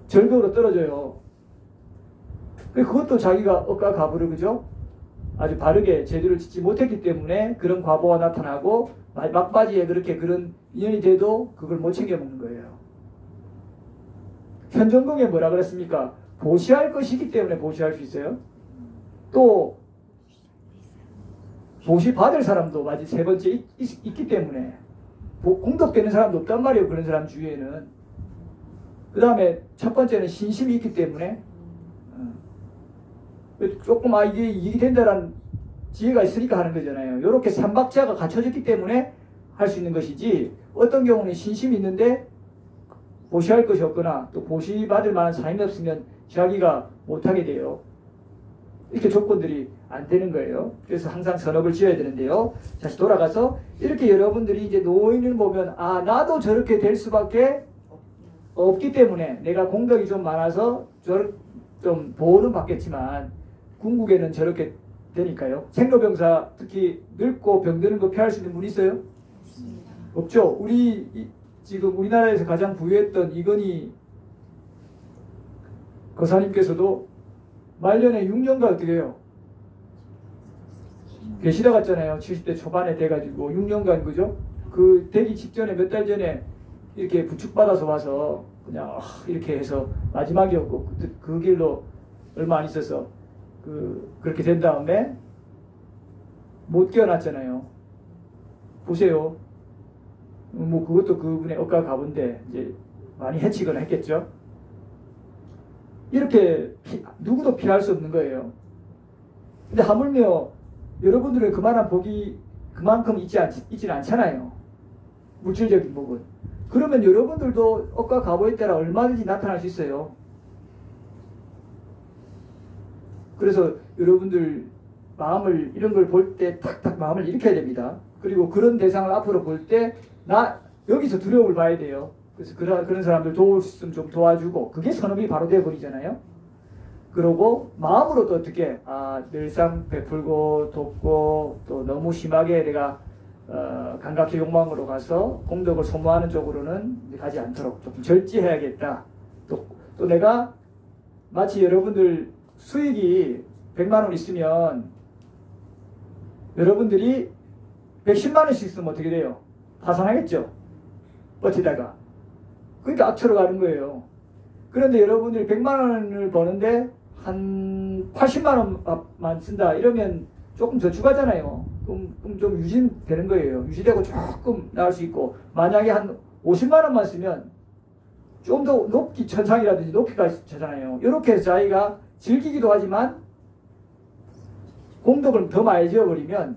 절벽으로 떨어져요. 그것도 자기가 억까 가부를, 그죠? 아주 바르게 제대로 짓지 못했기 때문에 그런 과보가 나타나고 막바지에 그렇게 그런 인연이 돼도 그걸 못 챙겨 먹는 거예요. 현정궁에 뭐라 그랬습니까? 보시할 것이기 때문에 보시할 수 있어요. 또 보시 받을 사람도 마치 세 번째 있기 때문에 공덕되는 사람도 없단 말이에요. 그런 사람 주위에는. 그 다음에 첫 번째는 신심이 있기 때문에 조금 이게 이익이 된다라는 지혜가 있으니까 하는 거잖아요. 이렇게 삼박자가 갖춰졌기 때문에 할 수 있는 것이지, 어떤 경우는 신심이 있는데 보시할 것이 없거나 또 보시받을 만한 사람이 없으면 자기가 못하게 돼요. 이렇게 조건들이 안 되는 거예요. 그래서 항상 선업을 지어야 되는데요. 다시 돌아가서 이렇게 여러분들이 이제 노인을 보면 나도 저렇게 될 수밖에 없기 때문에 내가 공덕이 좀 많아서 좀 보호는 받겠지만 궁극에는 저렇게 되니까요. 생로병사 특히 늙고 병드는 거 피할 수 있는 분 있어요? 없죠. 지금 우리나라에서 가장 부유했던 이건희 거사님께서도 말년에 6년간 어떻게 해요? 계시다 갔잖아요. 70대 초반에 돼가지고 6년간, 그죠? 그 되기 직전에 몇 달 전에 이렇게 부축받아서 와서 그냥 이렇게 해서 마지막이었고 그 길로 얼마 안 있어서 그렇게 된 다음에 못 깨어났잖아요. 보세요. 뭐 그것도 그분의 억가 가본데 이제 많이 해치거나 했겠죠. 이렇게 누구도 피할 수 없는 거예요. 근데 하물며 여러분들은 그만한 복이 그만큼 있지는 않잖아요. 물질적인 복은. 그러면 여러분들도 억가 가보에 따라 얼마든지 나타날 수 있어요. 그래서 여러분들 마음을 이런 걸 볼 때 탁탁 마음을 일으켜야 됩니다. 그리고 그런 대상을 앞으로 볼 때 여기서 두려움을 봐야 돼요. 그래서 그런 사람들 도울 수 있으면 좀 도와주고, 그게 선업이 바로 되어버리잖아요. 그러고 마음으로 또 어떻게 늘상 베풀고 돕고, 또 너무 심하게 내가 감각의 욕망으로 가서 공덕을 소모하는 쪽으로는 가지 않도록 조금 절제해야겠다. 또 내가 마치 여러분들 수익이 100만 원 있으면 여러분들이 110만 원씩 있으면 어떻게 돼요? 파산하겠죠? 버티다가. 그러니까 악처로 가는 거예요. 그런데 여러분들이 100만 원을 버는데 한 80만 원만 쓴다 이러면 조금 저축하잖아요. 그럼 좀 유지되는 거예요. 유지되고 조금 나을 수 있고, 만약에 한 50만 원만 쓰면 좀 더 높이 천상이라든지 높이가 되잖아요. 이렇게 해서 자기가 즐기기도 하지만 공덕을 더 많이 지어버리면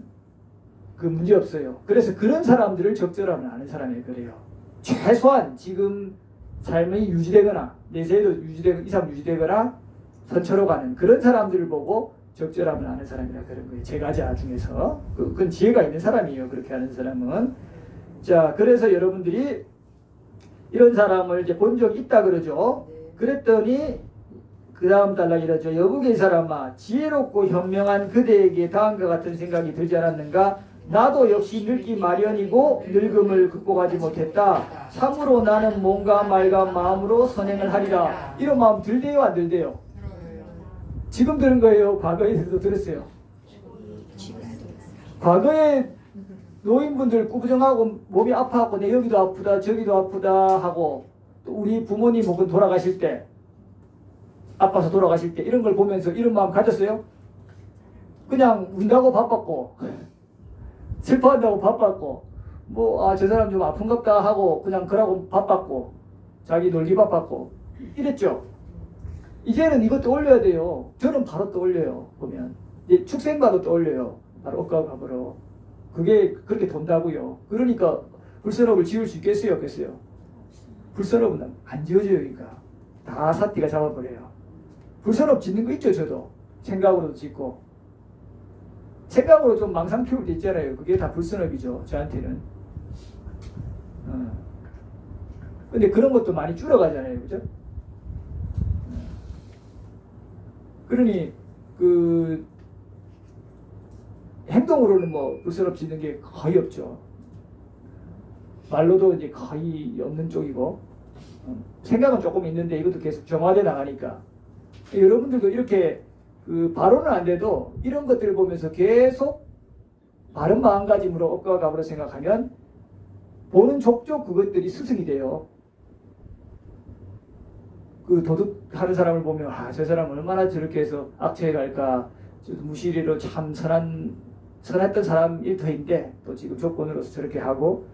그 문제 없어요. 그래서 그런 사람들을 적절하면 아는 사람이 그래요. 최소한 지금 삶이 유지되거나 내세에도 이상 유지되거나 선처로 가는 그런 사람들을 보고 적절하면 아는 사람이라 그런 거예요. 제가자 중에서 그건 지혜가 있는 사람이에요. 그렇게 하는 사람은. 자, 그래서 여러분들이 이런 사람을 이제 본 적이 있다 그러죠. 그랬더니 그 다음 단락이 이러죠. 여북의 사람아, 지혜롭고 현명한 그대에게 다음과 같은 생각이 들지 않았는가? 나도 역시 늙기 마련이고 늙음을 극복하지 못했다. 참으로 나는 몸과 말과 마음으로 선행을 하리라. 이런 마음 들대요, 안 들대요? 지금 들은 거예요? 과거에도 들었어요? 과거에 노인분들 꾸부정하고 몸이 아파하고 내 여기도 아프다 저기도 아프다 하고, 또 우리 부모님 혹은 돌아가실 때, 아파서 돌아가실 때 이런 걸 보면서 이런 마음 가졌어요? 그냥 운다고 바빴고 슬퍼한다고 바빴고, 저 사람 좀 아픈갑다 하고 그냥 그러고 바빴고, 자기 놀기 바빴고 이랬죠. 이제는 이것도 올려야 돼요. 저는 바로 또 올려요. 보면 축생바도 또 올려요. 바로 억가갑으로. 그게 그렇게 돈다고요. 그러니까 불선업을 지을 수 있겠어요, 없겠어요? 불선업은 안 지어져요. 그러니까 다 사띠가 잡아버려요. 불선업 짓는 거 있죠. 저도 생각으로도 짓고, 생각으로 좀 망상 피울 때 있잖아요. 그게 다 불선업이죠, 저한테는. 근데 그런 것도 많이 줄어가잖아요, 그죠? 그러니 행동으로는 불선업 짓는 게 거의 없죠. 말로도 이제 거의 없는 쪽이고, 생각은 조금 있는데 이것도 계속 정화돼 나가니까. 여러분들도 이렇게 바로는 안 돼도 이런 것들을 보면서 계속 바른 마음가짐으로 업과 갑으로 생각하면 보는 족족 그것들이 스승이 돼요. 도둑하는 사람을 보면 저 사람 얼마나 저렇게 해서 악체해 갈까, 무시리로 참 선한 선했던 사람 일터인데 또 지금 조건으로서 저렇게 하고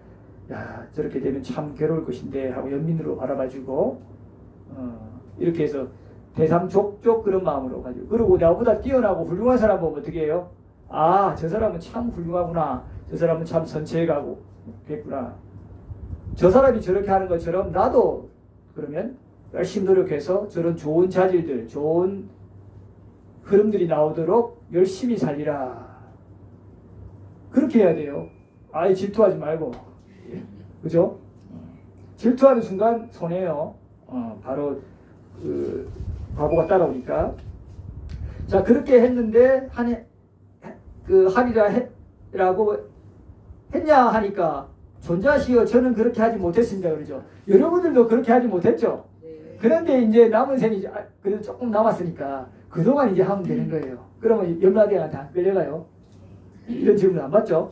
야 저렇게 되면 참 괴로울 것인데 하고 연민으로 바라봐주고 이렇게 해서 대삼족족 그런 마음으로 가지고 그리고 나보다 뛰어나고 훌륭한 사람 보면 어떻게 해요? 아 저 사람은 참 훌륭하구나. 저 사람은 참 선체에 가고 그랬구나. 저 사람이 저렇게 하는 것처럼 나도 그러면 열심히 노력해서 저런 좋은 자질들 좋은 흐름들이 나오도록 열심히 살리라. 그렇게 해야 돼요. 아예 질투하지 말고. 그죠? 질투하는 순간 손해요. 바로 그 바보가 따라오니까. 자 그렇게 했는데 하리라 라고 했냐 하니까 존자시여 저는 그렇게 하지 못했습니다. 그러죠. 여러분들도 그렇게 하지 못했죠. 그런데 이제 남은 셈이 그래도 조금 남았으니까 그동안 이제 하면 되는 거예요. 그러면 염라대왕한테 안 끌려가요. 이런 질문 안 받죠?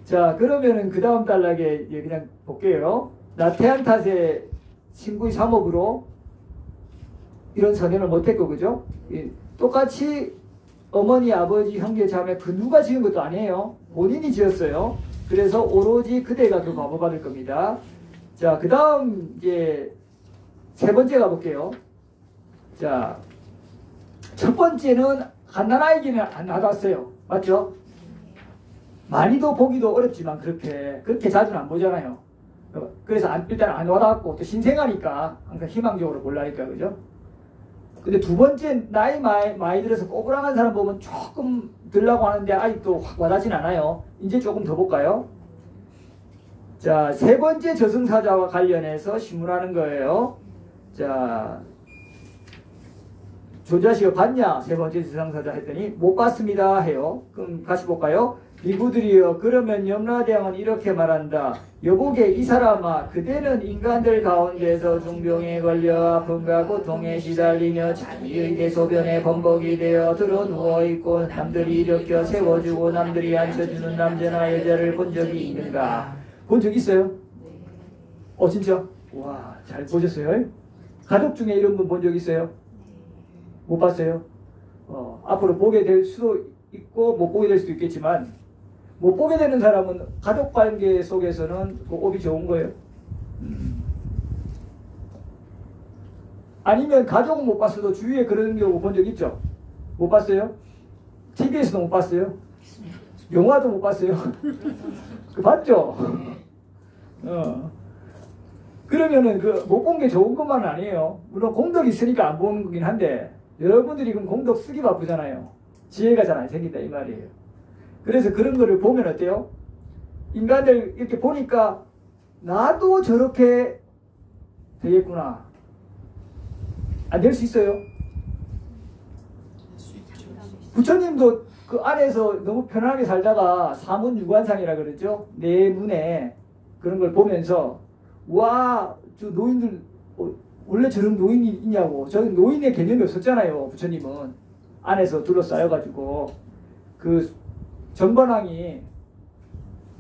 자 그러면은 그 다음 단락에 이제 그냥 볼게요. 나태한 탓에 친구의 삼업으로 이런 선행을 못했고 그죠? 똑같이 어머니, 아버지, 형제, 자매 그 누가 지은 것도 아니에요. 본인이 지었어요. 그래서 오로지 그대가 그 과보 받을 겁니다. 자, 그 다음 이제 세 번째 가볼게요. 자, 첫 번째는 갓난아이기는 안 나갔어요. 맞죠? 많이도 보기도 어렵지만 그렇게 자주는 안 보잖아요. 그래서 일단 안 와닿고 또 신생아니까 항상 희망적으로 보려니까 그죠? 근데 두 번째 나이 많이 들어서 꼬부랑한 사람 보면 조금 들라고 하는데 아직도 확 와닿진 않아요. 이제 조금 더 볼까요? 자, 세 번째 저승사자와 관련해서 신문하는 거예요. 자, 조자시가 봤냐? 세 번째 저승사자 했더니 못 봤습니다 해요. 그럼 같이 볼까요? 비구들이여 그러면 염라대왕은 이렇게 말한다. 여보게 이 사람아 그대는 인간들 가운데서 중병에 걸려 아픔과 고통에 시달리며 자기의 대소변에 범벅이 되어 들어 누워있고 남들이 일으켜 세워주고 남들이 앉혀주는 남자나 여자를 본 적이 있는가? 본 적 있어요? 진짜? 와, 잘 보셨어요? 가족 중에 이런 분 본 적 있어요? 못 봤어요? 앞으로 보게 될 수도 있고 못 보게 될 수도 있겠지만 못 보게 되는 사람은 가족관계 속에서는 그 업이 좋은 거예요. 아니면 가족은 못 봤어도 주위에 그런 경우 본 적 있죠? 못 봤어요? TV에서도 못 봤어요? 영화도 못 봤어요? 그 봤죠? 그러면은 그 못 본 게 좋은 것만은 아니에요. 물론 공덕이 있으니까 안 보는 거긴 한데 여러분들이 그럼 공덕 쓰기 바쁘잖아요. 지혜가 잘 안 생긴다 이 말이에요. 그래서 그런 거를 보면 어때요? 인간들 이렇게 보니까 나도 저렇게 되겠구나. 안 될 수 있어요? 부처님도 그 안에서 너무 편하게 살다가 사문유관상이라 그러죠. 내 눈에 그런 걸 보면서 와, 저 노인들 원래 저런 노인이 있냐고. 저 노인의 개념이 없었잖아요. 부처님은 안에서 둘러싸여가지고 그 정관왕이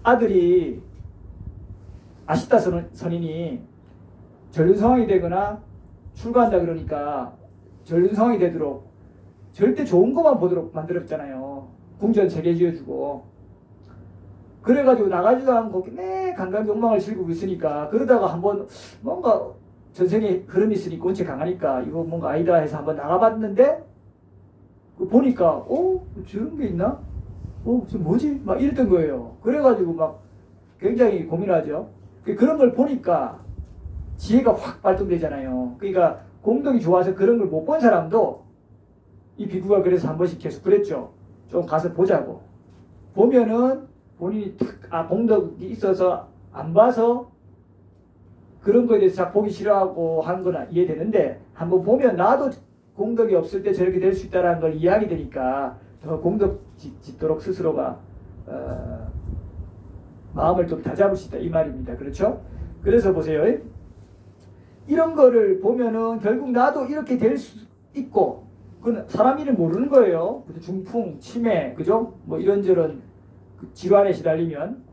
아들이 아시타 선인이 전륜성왕이 되거나 출가한다 그러니까 전륜성왕이 되도록 절대 좋은 것만 보도록 만들었잖아요. 궁전 3개 지어주고 그래가지고 나가지도 않고 매 강간욕망을 즐기고 있으니까 그러다가 한번 뭔가 전생에 흐름이 있으니까 원체 강하니까 이거 뭔가 아니다 해서 한번 나가봤는데 보니까 저런 게 있나? 저 뭐지? 막 이랬던 거예요. 그래가지고 막 굉장히 고민하죠. 그런 걸 보니까 지혜가 확 발동되잖아요. 그러니까 공덕이 좋아서 그런 걸 못 본 사람도 이 비구가 그래서 한 번씩 계속 그랬죠. 좀 가서 보자고. 보면은 본인이 공덕이 있어서 안 봐서 그런 거에 대해서 보기 싫어하고 하는 건 이해되는데 한번 보면 나도 공덕이 없을 때 저렇게 될 수 있다는 걸 이해하게 되니까 더 공덕 짓도록 스스로가 마음을 좀 다잡을 수 있다 이 말입니다. 그렇죠? 그래서 보세요. 이런 거를 보면은 결국 나도 이렇게 될 수 있고 그건 사람 일을 모르는 거예요. 중풍, 치매, 그죠? 뭐 이런저런 질환에 시달리면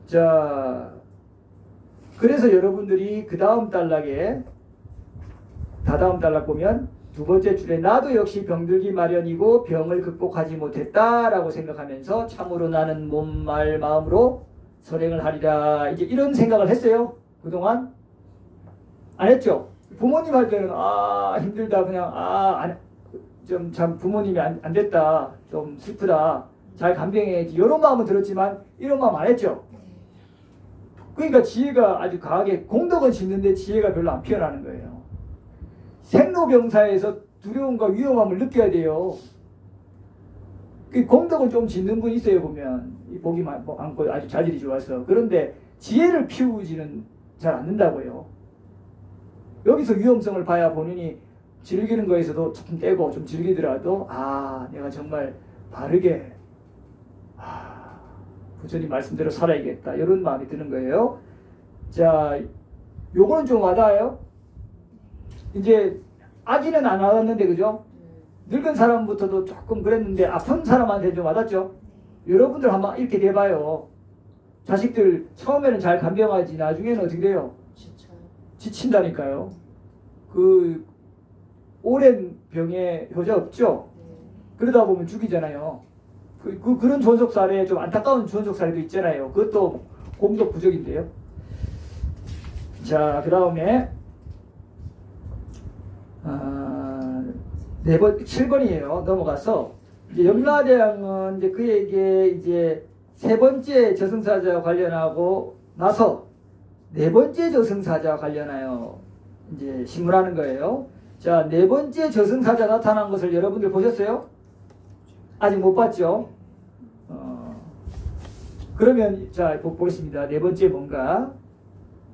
자 그래서 여러분들이 그 다음 단락에 다다음 단락 보면 두 번째 줄에 나도 역시 병들기 마련이고 병을 극복하지 못했다라고 생각하면서 참으로 나는 몸, 말, 마음으로 선행을 하리라. 이제 이런 생각을 했어요. 그동안 안 했죠. 부모님 할 때는 힘들다 그냥 좀 참 부모님이 안 됐다, 좀 슬프다, 잘 간병해야지, 이런 마음은 들었지만 이런 마음 안 했죠. 그러니까 지혜가 아주 강하게, 공덕은 짓는데 지혜가 별로 안 피어나는 거예요. 생로병사에서 두려움과 위험함을 느껴야 돼요. 그 공덕은 좀 짓는 분 있어요. 보면 보기 많고 아주 자질이 좋아서. 그런데 지혜를 피우지는 잘 않는다고요. 여기서 위험성을 봐야 본인이 즐기는 거에서도 조금 떼고 좀 즐기더라도 내가 정말 바르게 부처님 말씀대로 살아야겠다, 이런 마음이 드는 거예요. 자, 요거는 좀 와닿아요. 이제 아기는 안 와닿는데, 그죠? 늙은 사람부터도 조금 그랬는데 아픈 사람한테 좀 와닿죠? 여러분들 한번 이렇게 돼봐요. 자식들 처음에는 잘 간병하지 나중에는 어떻게 돼요? 지친다니까요. 그 오랜 병에 효자 없죠? 그러다 보면 죽이잖아요. 그런 존속 사례, 좀 안타까운 존속 사례도 있잖아요. 그것도 공덕 부족인데요. 자, 그 다음에 7번이에요. 넘어가서 이제 염라대왕은 이제 그에게 이제 세 번째 저승사자와 관련하고 나서 네 번째 저승사자와 관련하여 이제 신문하는 거예요. 자, 네 번째 저승사자 나타난 것을 여러분들 보셨어요? 아직 못 봤죠? 그러면 자, 보겠습니다. 네 번째 뭔가?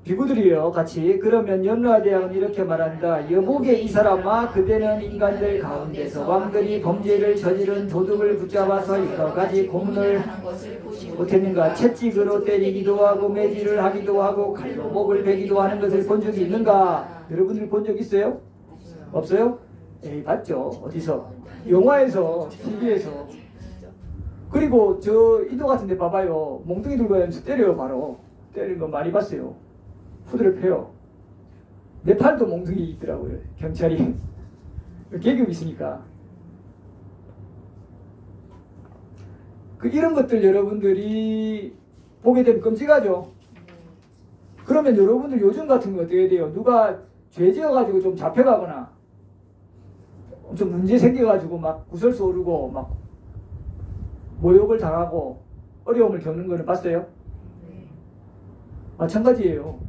비구들이요, 같이. 그러면 염라대왕은 이렇게 말한다. 여보게 이 사람아, 그대는 인간들 가운데서 왕들이 범죄를 저지른 도둑을 붙잡아서 여러 가지 고문을 못했는가? 채찍으로 때리기도 하고 매질을 하기도 하고 칼로 목을 베기도 하는 것을 본 적이 있는가? 여러분들 본 적 있어요? 없어요? 에이, 봤죠. 어디서? 영화에서, TV에서. 그리고 저 인도 같은 데 봐봐요. 몽둥이 들고 다니면서 때려요. 바로 때리는 거 많이 봤어요. 후드를 패요. 네팔도 몽둥이 있더라고요. 경찰이. 계급이 있으니까. 이런 것들 여러분들이 보게 되면 끔찍하죠. 그러면 여러분들 요즘 같은 거 어떻게 돼요? 누가 죄 지어가지고 좀 잡혀가거나 좀 문제 생겨가지고 막 구설수 오르고 막 모욕을 당하고 어려움을 겪는 거는 봤어요? 마찬가지예요.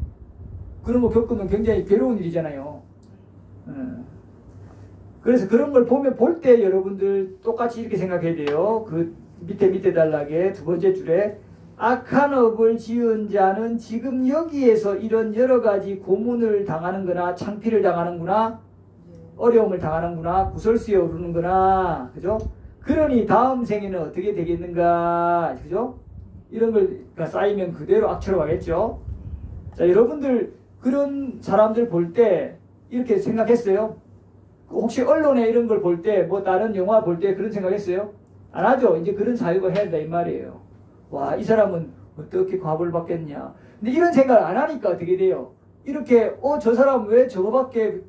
그런 거 겪으면 굉장히 괴로운 일이잖아요. 그래서 그런 걸 볼 때 여러분들 똑같이 이렇게 생각해야 돼요. 그 밑에 단락에 두 번째 줄에 악한 업을 지은 자는 지금 여기에서 이런 여러 가지 고문을 당하는구나, 창피를 당하는구나, 어려움을 당하는구나, 구설수에 오르는구나, 그죠? 그러니 다음 생에는 어떻게 되겠는가, 그죠? 이런 걸 쌓이면 그대로 악처로 가겠죠. 자, 여러분들 그런 사람들 볼 때 이렇게 생각했어요? 혹시 언론에 이런 걸 볼 때, 뭐 다른 영화 볼 때 그런 생각했어요? 안 하죠. 이제 그런 사유가 해야 된다 이 말이에요. 와, 이 사람은 어떻게 과보를 받겠냐. 근데 이런 생각을 안 하니까 어떻게 돼요? 이렇게 저 사람 왜 저거밖에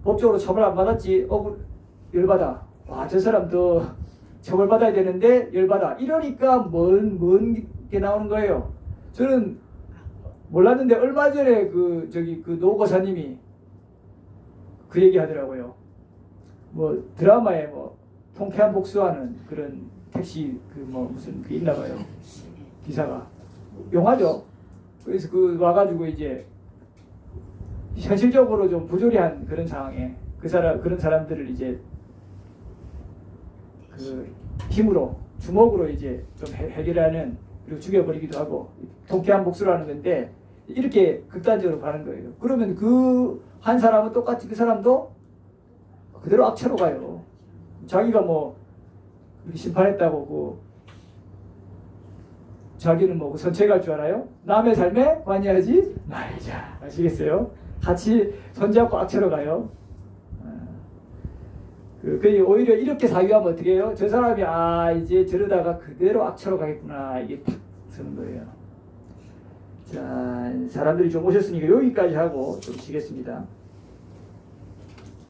법적으로 처벌 안 받았지? 열받아. 와, 저 사람도 처벌받아야 되는데 열받아. 이러니까 뭔 게 나오는 거예요. 저는 몰랐는데 얼마 전에 그 노고사님이 그 얘기 하더라고요. 뭐 드라마에 뭐 통쾌한 복수하는 그런 택시 무슨 그 있나 봐요. 기사가. 영화죠. 그래서 와가지고 이제 현실적으로 좀 부조리한 그런 상황에 그런 사람들을 이제 힘으로, 주먹으로 이제 좀 해결하는, 그리고 죽여버리기도 하고, 통쾌한 복수라는 건데, 이렇게 극단적으로 가는 거예요. 그러면 한 사람은 똑같이 그 사람도 그대로 악취로 가요. 자기가 심판했다고 자기는 선책할 줄 알아요? 남의 삶에 관여하지 말자. 아시겠어요? 같이 손잡고 악취로 가요. 오히려 이렇게 사유하면 어떻게 해요? 저 사람이 이제 저러다가 그대로 악취로 가겠구나, 이게 탁 서는 거예요. 자, 사람들이 좀 오셨으니까 여기까지 하고 좀 쉬겠습니다.